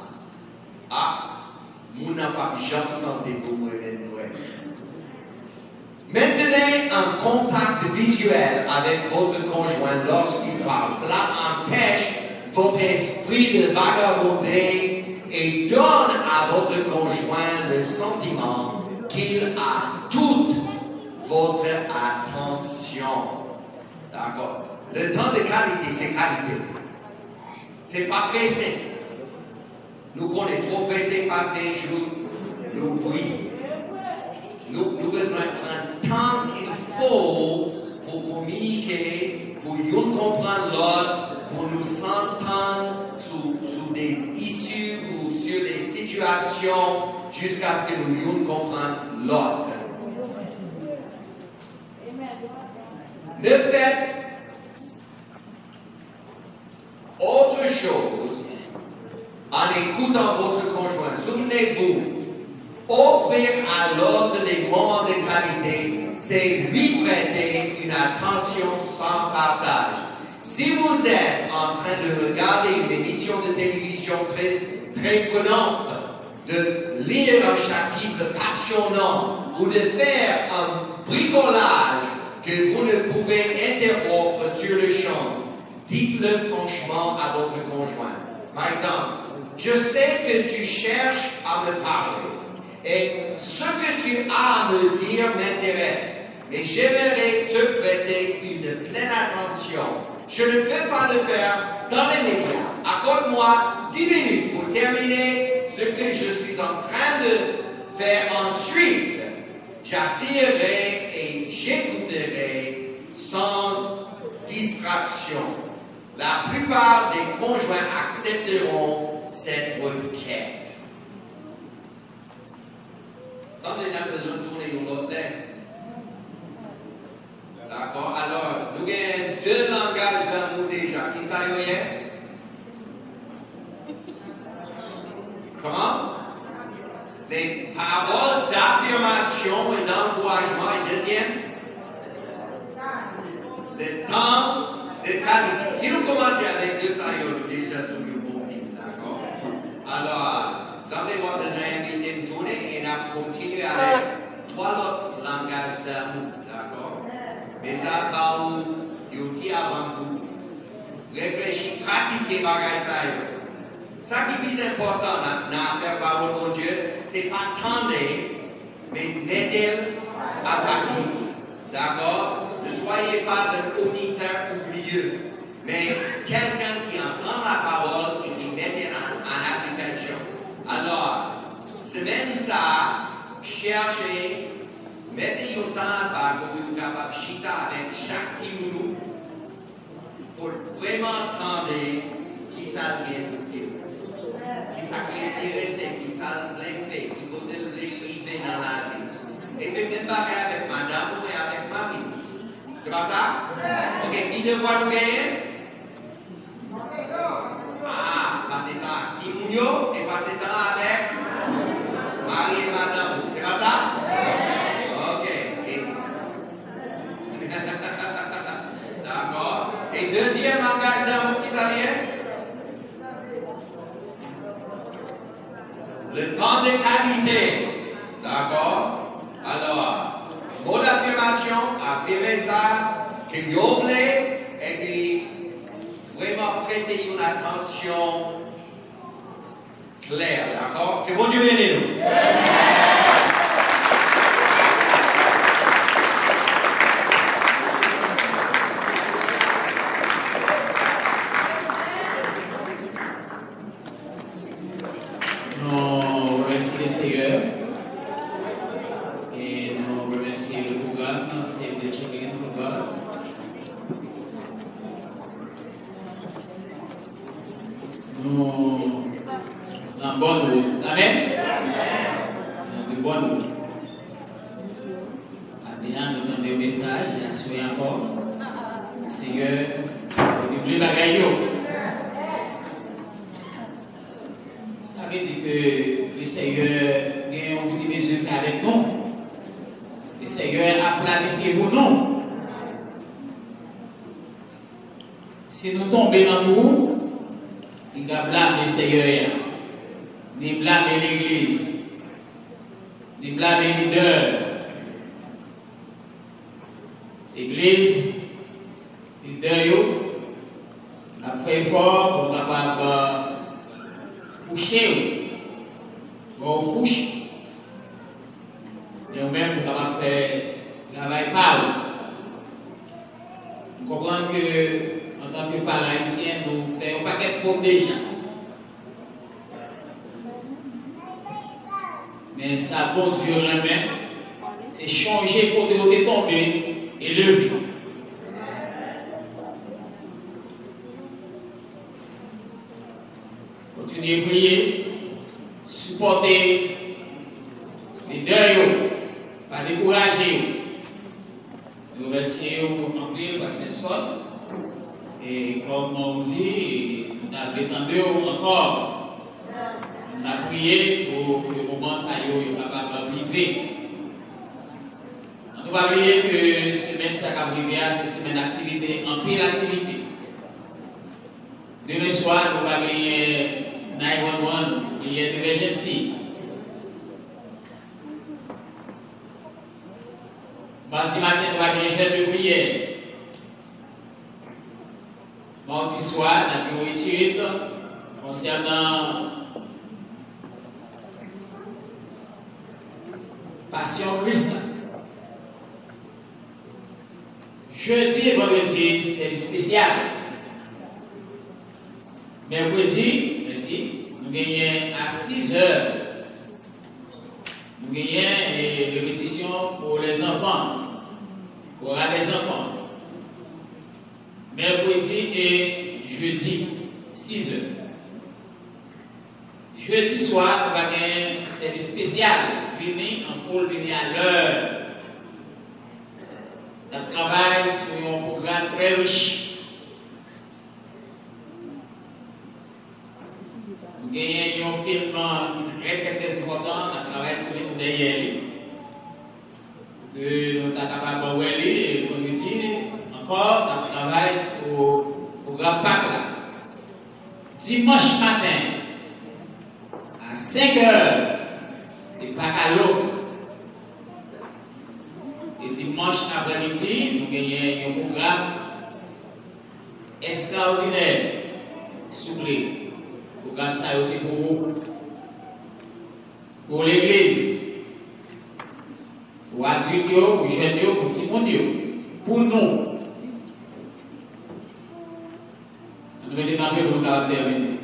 vous n'avez pas jamais senti pour vous-même vrai. Maintenez un contact visuel avec votre conjoint lorsqu'il parle. Cela empêche votre esprit de vagabonder et donne à votre conjoint le sentiment qu'il a toute votre attention. D'accord? Le temps de qualité, c'est qualité. C'est pas pressé. Nous connaissons trop pressé par des jours, nous oui. Nous avons besoin d'un temps qu'il faut pour communiquer, pour nous comprendre l'autre, pour nous s'entendre sur des issues ou sur des situations jusqu'à ce que nous comprenions l'autre. Ne faites autre chose en écoutant votre conjoint. Souvenez-vous, offrir à l'autre des moments de qualité, c'est lui prêter une attention sans partage. Si vous êtes en train de regarder une émission de télévision très prenante, de lire un chapitre passionnant ou de faire un bricolage que vous ne pouvez interrompre sur le champ, dites-le franchement à votre conjoint. Par exemple, je sais que tu cherches à me parler et ce que tu as à me dire m'intéresse, mais j'aimerais te prêter une pleine attention. Je ne peux pas le faire dans les médias. Accorde-moi 10 minutes pour terminer ce que je suis en train de faire ensuite. J'assisterai et j'écouterai sans distraction. La plupart des conjoints accepteront cette requête. Attendez, on a besoin de tourner une autre lettre. D'accord? Alors, nous avons 2 langages d'amour déjà. Qui ça y est? Comment? Les paroles d'affirmation et d'encouragement. Et deuxième? Le temps de qualité. Si nous commençons avec 2 ça y est, déjà sur le bon fils. D'accord? Alors, vous avez besoin d'inviter une tournée et on continue avec 3 autres langages d'amour. D'accord? Mais ça va où vous dites avant vous. Réfléchissez, pratiquez bagaille ça. Ça qui est plus important dans l'affaire parole de Dieu, c'est pas tendre, mais mettez-le à pratique. D'accord? Ne soyez pas un auditeur oublieux, mais quelqu'un qui entend la parole et qui met en application. Alors, semaine ça, cherchez. Mettez un temps par que vous êtes capable de chita avec chaque petit mounou pour vraiment entendre qui ça vient de Dieu. devoir nous gagner? Ah, passer temps. Qui mounio et passer temps avec Marie et madame. C'est pas ça? Ok. D'accord. Et deuxième langage d'amour qui s'allie? Le temps de qualité. D'accord? Alors, mot d'affirmation, affirmer ça, que vous voulez, et puis vraiment prêter une attention claire. D'accord? Que bon Dieu bénisse nous. Nous remercions le Seigneur et nous remercions le programme, c'est de Champion for God. Nous en bonne route. Amen. Nous de bonne route. Maintenant, nous donnons des messages et assurez encore. Seigneur, n'oublie pas gagner. Ça veut dire que le Seigneur a un petit mesure avec nous. Le Seigneur a planifié pour nous. Si nous tombons dans tout, il va blâmer le Seigneur. Il blâmer l'église. Il blâmer les leaders. L'église, les leaders, a fait effort pour capable foucher, ou fouche, et même pour capable faire travail par. Vous comprenez que, en tant que parents haïtiens, nous faisons pas de faute déjà. Mais ça, bon Dieu, remet, c'est changer côté où tu es tombé et lever. Continuez à prier, supporter les deux, pas décourager. Nous remercions en pile parce que Scott, et comme on dit, nous avons attendu encore. On a prié pour que le moment soit capable de vivre. On ne va pas oublier que semaine ça va arriver, c'est semaine d'activité, en pile activité. Demain soir, nous allons gagner 911, il y a une emergency. Mardi matin, nous allons gagner un jeu de prière. Mardi soir, nous avons une étude concernant Passion Christ. Jeudi et vendredi, c'est spécial. Mercredi, merci, nous gagnons à 6 heures. Nous gagnons une répétition pour les enfants, pour les enfants. Mercredi et jeudi, 6 heures. Jeudi soir, nous avons un service spécial. Venez en foule, venez à l'heure. On travaille sur un programme très riche. Nous gagnons un film qui est très important. On travaille sur les derrière. Que nous sommes capables de voir et on nous dit encore, on travaille sur le programme PAC. Dimanche matin, à 5 heures, c'est PAC à l'eau. Et dimanche après-midi, nous gagnons un programme extraordinaire. Souple. Le programme ça aussi pour vous. Pour l'église. Pour adultes, pour jeunes, pour petits monde. Pour nous. Nous devons démarrer pour nous terminer.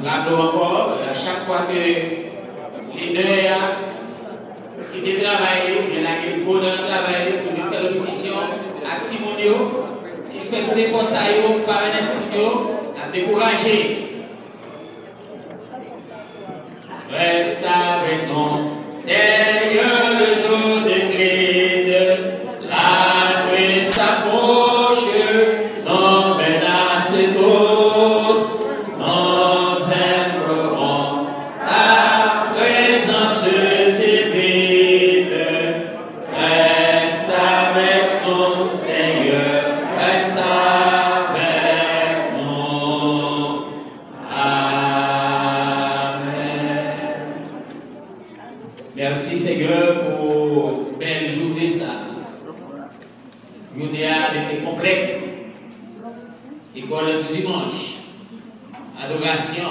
Rappelons encore, à chaque fois que les deux qui travaillent, il y a un bonheur travail pour faire répétition, à Timonio, s'il fait tout l'effort, ça y est, par un Timonio, à décourager. Reste avec nous, Seigneur, le jour de clé de Merci Seigneur pour une belle journée ça. Journée a été complète. École du dimanche. Adoration.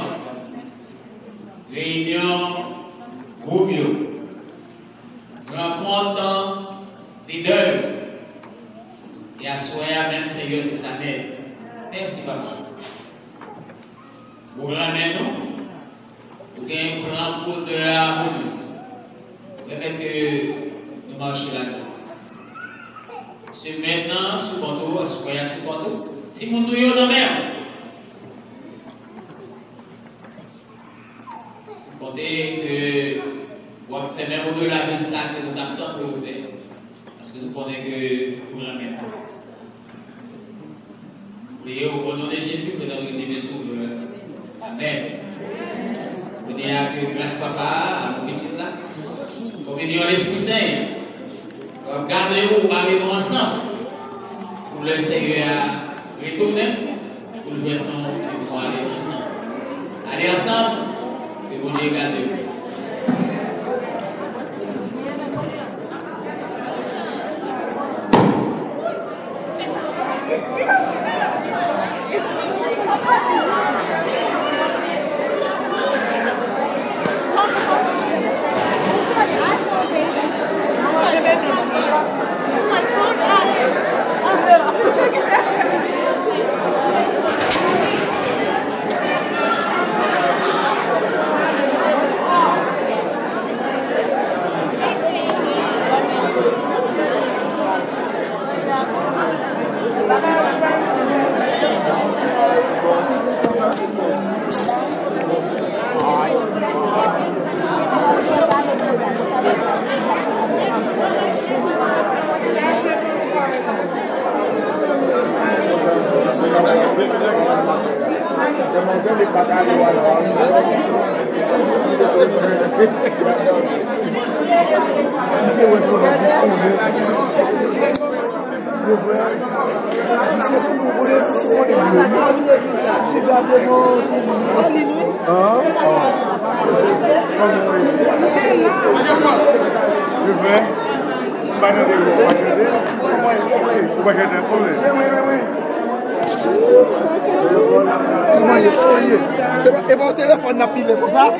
Réunion. Groupe. Rencontre. Leader. Et à soi même Seigneur c'est sa mère. Merci papa. Vous grand-mère nous. Vous avez un plan pour de l'amour. Peut-être que nous marchons là-dedans. C'est maintenant sous contour, sous contour. Si vous nous y dans mer, comptez que vous avez fait même au-delà de ça que nous attendons que vous faites. Parce que nous connaissons que pour la mer. Priez au nom de Jésus que notre Dieu sauve. Amen. Vous dites que grâce papa à mon petit là. Comme il dit à l'Esprit Saint, gardez-vous, marrez-nous ensemble pour le Seigneur retourner, pour le jouer et pour aller ensemble. Allez ensemble, et bon Dieu gardez-vous. C'est mon téléphone n'a pilé pour ça.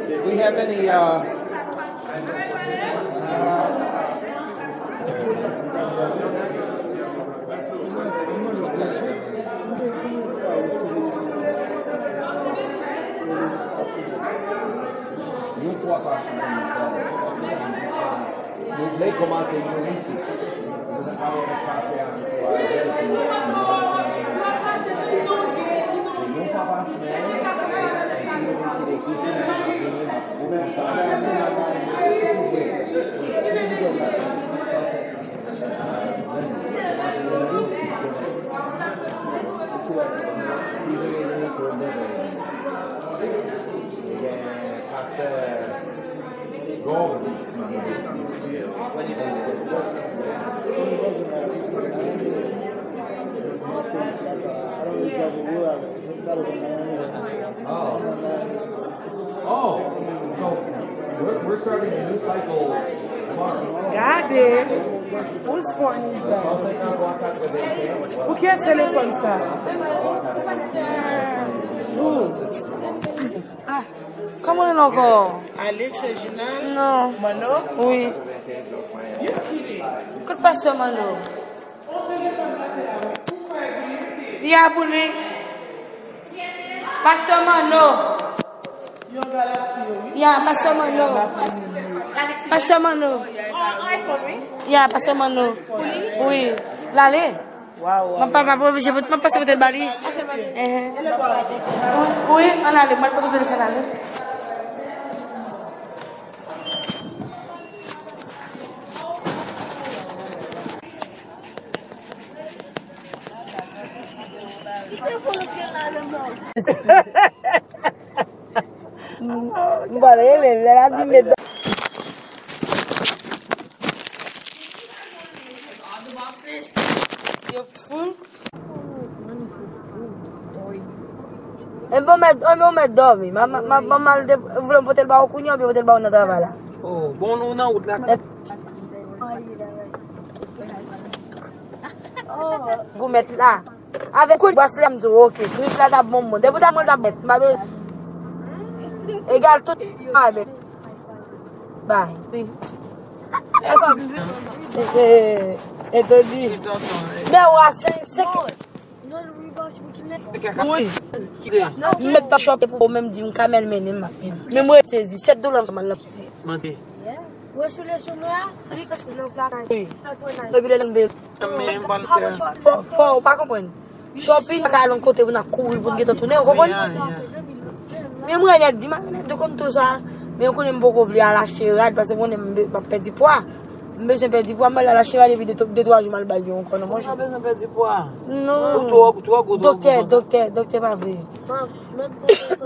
Do we have any lei commence ici. Vous avez passé Oh, so we're starting a new cycle tomorrow. God did. Who's phone is that? Who cares telephone, sir? Ah, comment on est encore? Alex et Gina? Non. Mano? Oui. Écoute, Pasteur Mano. Yeah, Bully. Pasteur Mano. Yeah, Pasteur Mano. Pasteur Mano. Yeah, Pasteur Mano. Oui. L'allée. Wow. Je vais te passer peut-être Bali. Oui, on a allé. Moi, je peux te téléphone aller. Vale, le la dime. You're full? E bon met dormi. Maman voulait porter le bar au cugno, puis porter le bar au travail là. Oh, bon, on a route là. Vous mettez là. Avec quoi bois slam tout OK. Plus là ta bon. Depuis ta mon ta bête. Ma égal tout. Bye. Et te dit. Mais ouais, c'est oui. Mais pas choper pour même dire camel mener ma peine. Mais moi saisi $7 mal là. Menté. Ouais sur les chemins, il parce que le flac. Oui. Depuis le langue. Mais bon, Faut pas comprendre. Shopping à l'un côté on a couru pour ghetto tourner, vous comprenez? Mais moi il a dit de comme tout ça, mais on connaît beaucoup vouloir à la chérade parce que on aime pas perdre poids. Besoin perdre poids, mal à la chérade depuis 2-3 jours mal baillé encore non manger. on a besoin de perdre poids. Non. Docteur pas vrai.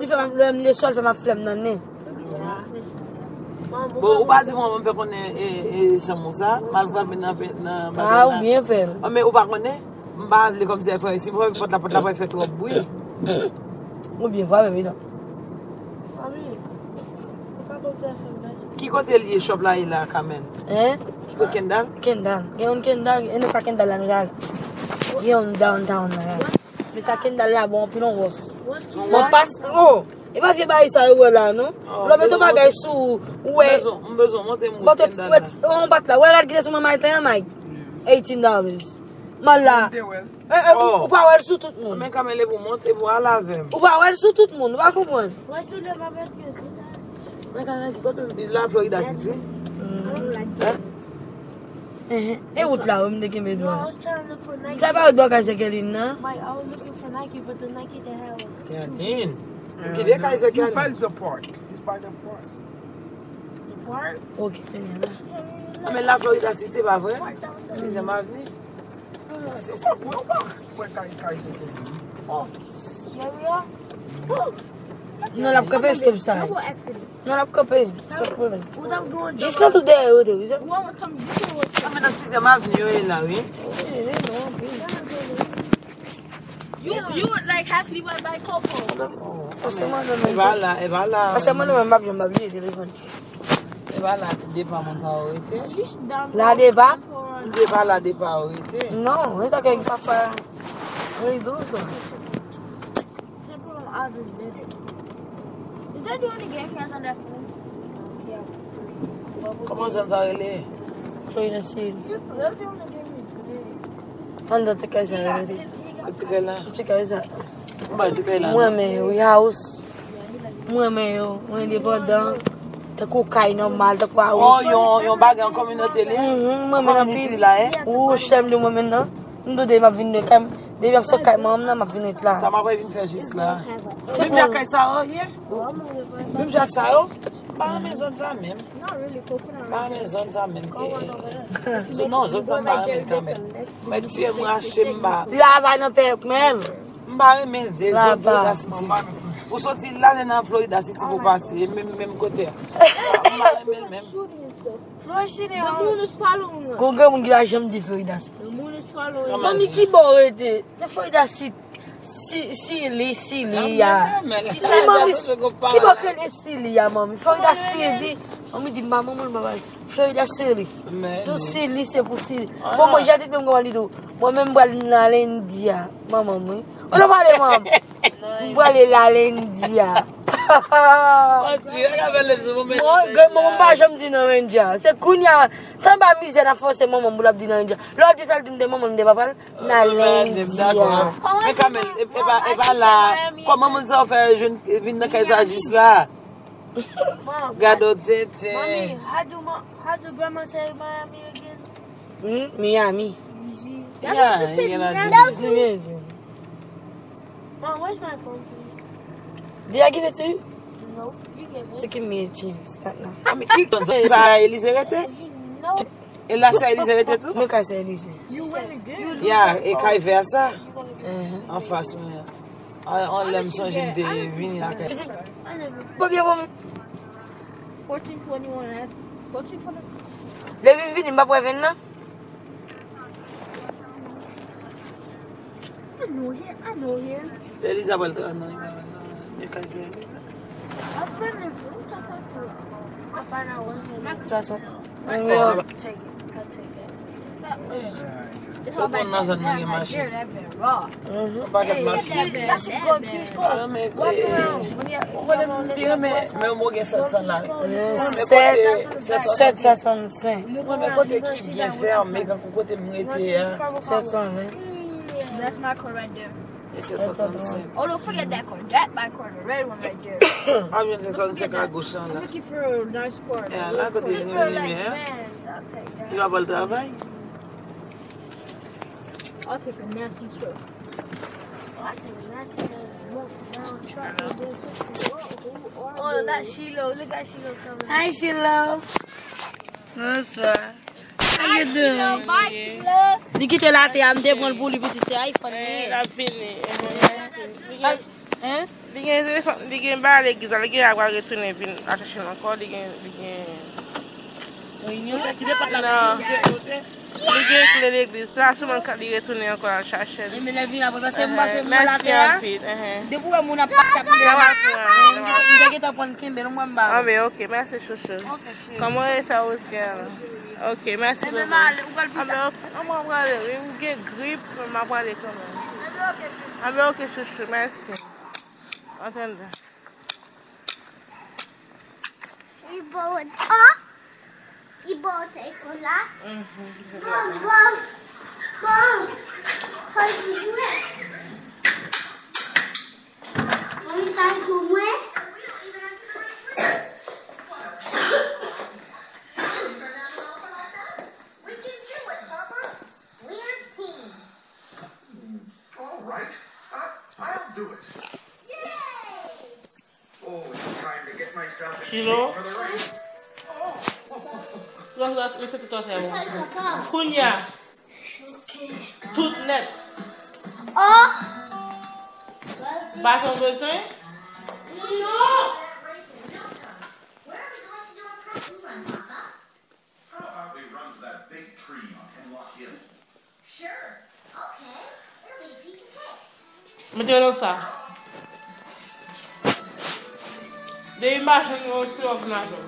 Il fait les sols fait ma flemme dans nez. Bon, ou pas dire moi me fait connaître chamou ça, mal voir maintenant Ah ou bien faire. Mais ou pas connaître, m'pa vle comme ça faire si porte la pas fait trop bruit. Ou bien voir même non. Qui côté lié shop là il a quand même. Hein? Qui côté Kendall? Kendall. Il y a un Kendall, il y a un Kendall là regarde. Il y a un downtown là. Mais ça Kendall là bon puis non rosse. On passe oh, et pas vieux bail ça là non. Là mais ton bagage sous ouais. Besoin monter mon But Kendall. on bat là. Ouais regarde qui est sur ma matin Mike. $18. Mal là. Ou pas voir sous tout le monde. Mais quand même les pour monter pour aller laver. Ou pas voir sous tout le monde, pas comprendre. Mais quand même qui la Florida City. Et où là, on me dit que me doit. I was trying to look for Nike. Ça va au bagage c'est qu'elle là. Like, I was looking for Nike, but the Nike they had was Canine. Qui dit qu'à c'est He finds the park. He's by the park. the part. OK, Ah mais la Florida City pas vrai? 6e avenue. C'est 6e. Oh, here we are. non la copie stop ça. Double Exodus. Non la copie, c'est pas vrai. What I'm going It's not today, is it? One was coming this one was Ah mais dans 6e avenue là oui. You would like have to leave right by Coco. Et voilà, Parce que moi je m'a bien m'habiller téléphone. et voilà département ça aurait été. Là débat? Débat là départ aurait été. Non, c'est ça que papa. Where you going, son? Temple on Oz is better. Is that the only game he has on that phone? Comment ça s'arrête? Florida City. That's the only game he's good. Anda te casa already. Petit gars là. Te casa. Petit gars là. Moi mais we house. Moi mais yo, moi indépendant. Te cocaine normal, te quoi house. Oh, yon bag en communauté là. Moi mais là, hein. Oh, j'aime de moi maintenant. Nous deux m'a venir quand des gens sont quand même m'a venir là. Ça m'a pas vu faire juste là. Même Jacques ça, hier. Même Jacques ça, pas maison ça même. Not really coconut. Pas maison ça même. Non, zone ça pas quand même. Mais tu es moi acheter m'ba. Là va dans père même. M'ba mais des zones Florida City. Pour sortir là dans Florida City pour passer même côté. Même. The moon is following us. Gonga mon gars j'aime des Florida City. The moon is following us. Mami qui bon était. La Florida City. Si ya. Mami qui bon que si ya mami. Florida City. Mami dit maman Florida City. Tout si c'est pour si. Bon moi j'ai dit même comment dire. Moi même boire dans l'India. Maman moi. On va aller maman. Boire aller là l'India. Moi, pas jamais dit dans l'India. C'est Kounia. Ça m'a mis à la force, maman, moulab dit dans l'India. L'autre dit ça, dit maman, ne va pas dans l'India. Mais quand même, et pas là. Comment on s'en fait, je viens de Kaiser juste là. Gado tete. Mommy, how do grandma say Miami again? Miami. Yeah, Mom, where's my phone, please? Did I give it to you? No, you gave it. So give me a chance. Not now. mais qui donne ça Elisabeth? No, Et là ça Elisabeth tout? Make I say this. You really good. Yeah, et quand il fait ça en face on l'aime sans j'aime de venir là. I never. Go bien bon. 1421 and 1420. Baby vini mba pour venir. I know here. C'est Elisabeth non. Mais quand c'est I'm friendly. I find out what's in it. Ça ça. I'll take it. I'll take it. It's all back on a there. une That machine. right there, that been raw. Pas de machine. That's a good kid. Ah mais mais moi j'ai 700 là. 765. Mais côté qui bien fermé quand côté m'était 720. That's my cord right there. et 765. Oh, don't forget that cord. That my cord, the red one right there. Ah bien 765 à gauche là. I'm looking for a nice cord. Et là côté Like lumière. Vans, I'll take that. Tu vas pas le travail? I'll take a nasty truck. I'll take a nice little truck. Oh, that's Shiloh. Look at Shiloh coming. Hi Sheila. What's up? How you doing? Bye, Sheila. Di kita latte am de bon pour lui petit iPhone. La fini. Hein? Digin ba l'église, la guerre va retourner puis attacher encore digin. Réunion. Non. Digin que l'église, ça seulement quand il retourner encore à chercher. Mais la vie là parce que Merci moi en fait. depuis mon a pas ça. Kita pon kimbe no mwamba. Ah mais OK, merci chouchou. Comment est ça aux gars? OK, merci beaucoup. Ah mais OK, on va aller, une grippe, on va aller quand même. Ah mais OK chouchou, merci. Attendez. Kilo. Là, laissez tout à fait. Kounia. Tout net. Pas ton besoin? Mettez-le ça. Des images sur l'ordinateur.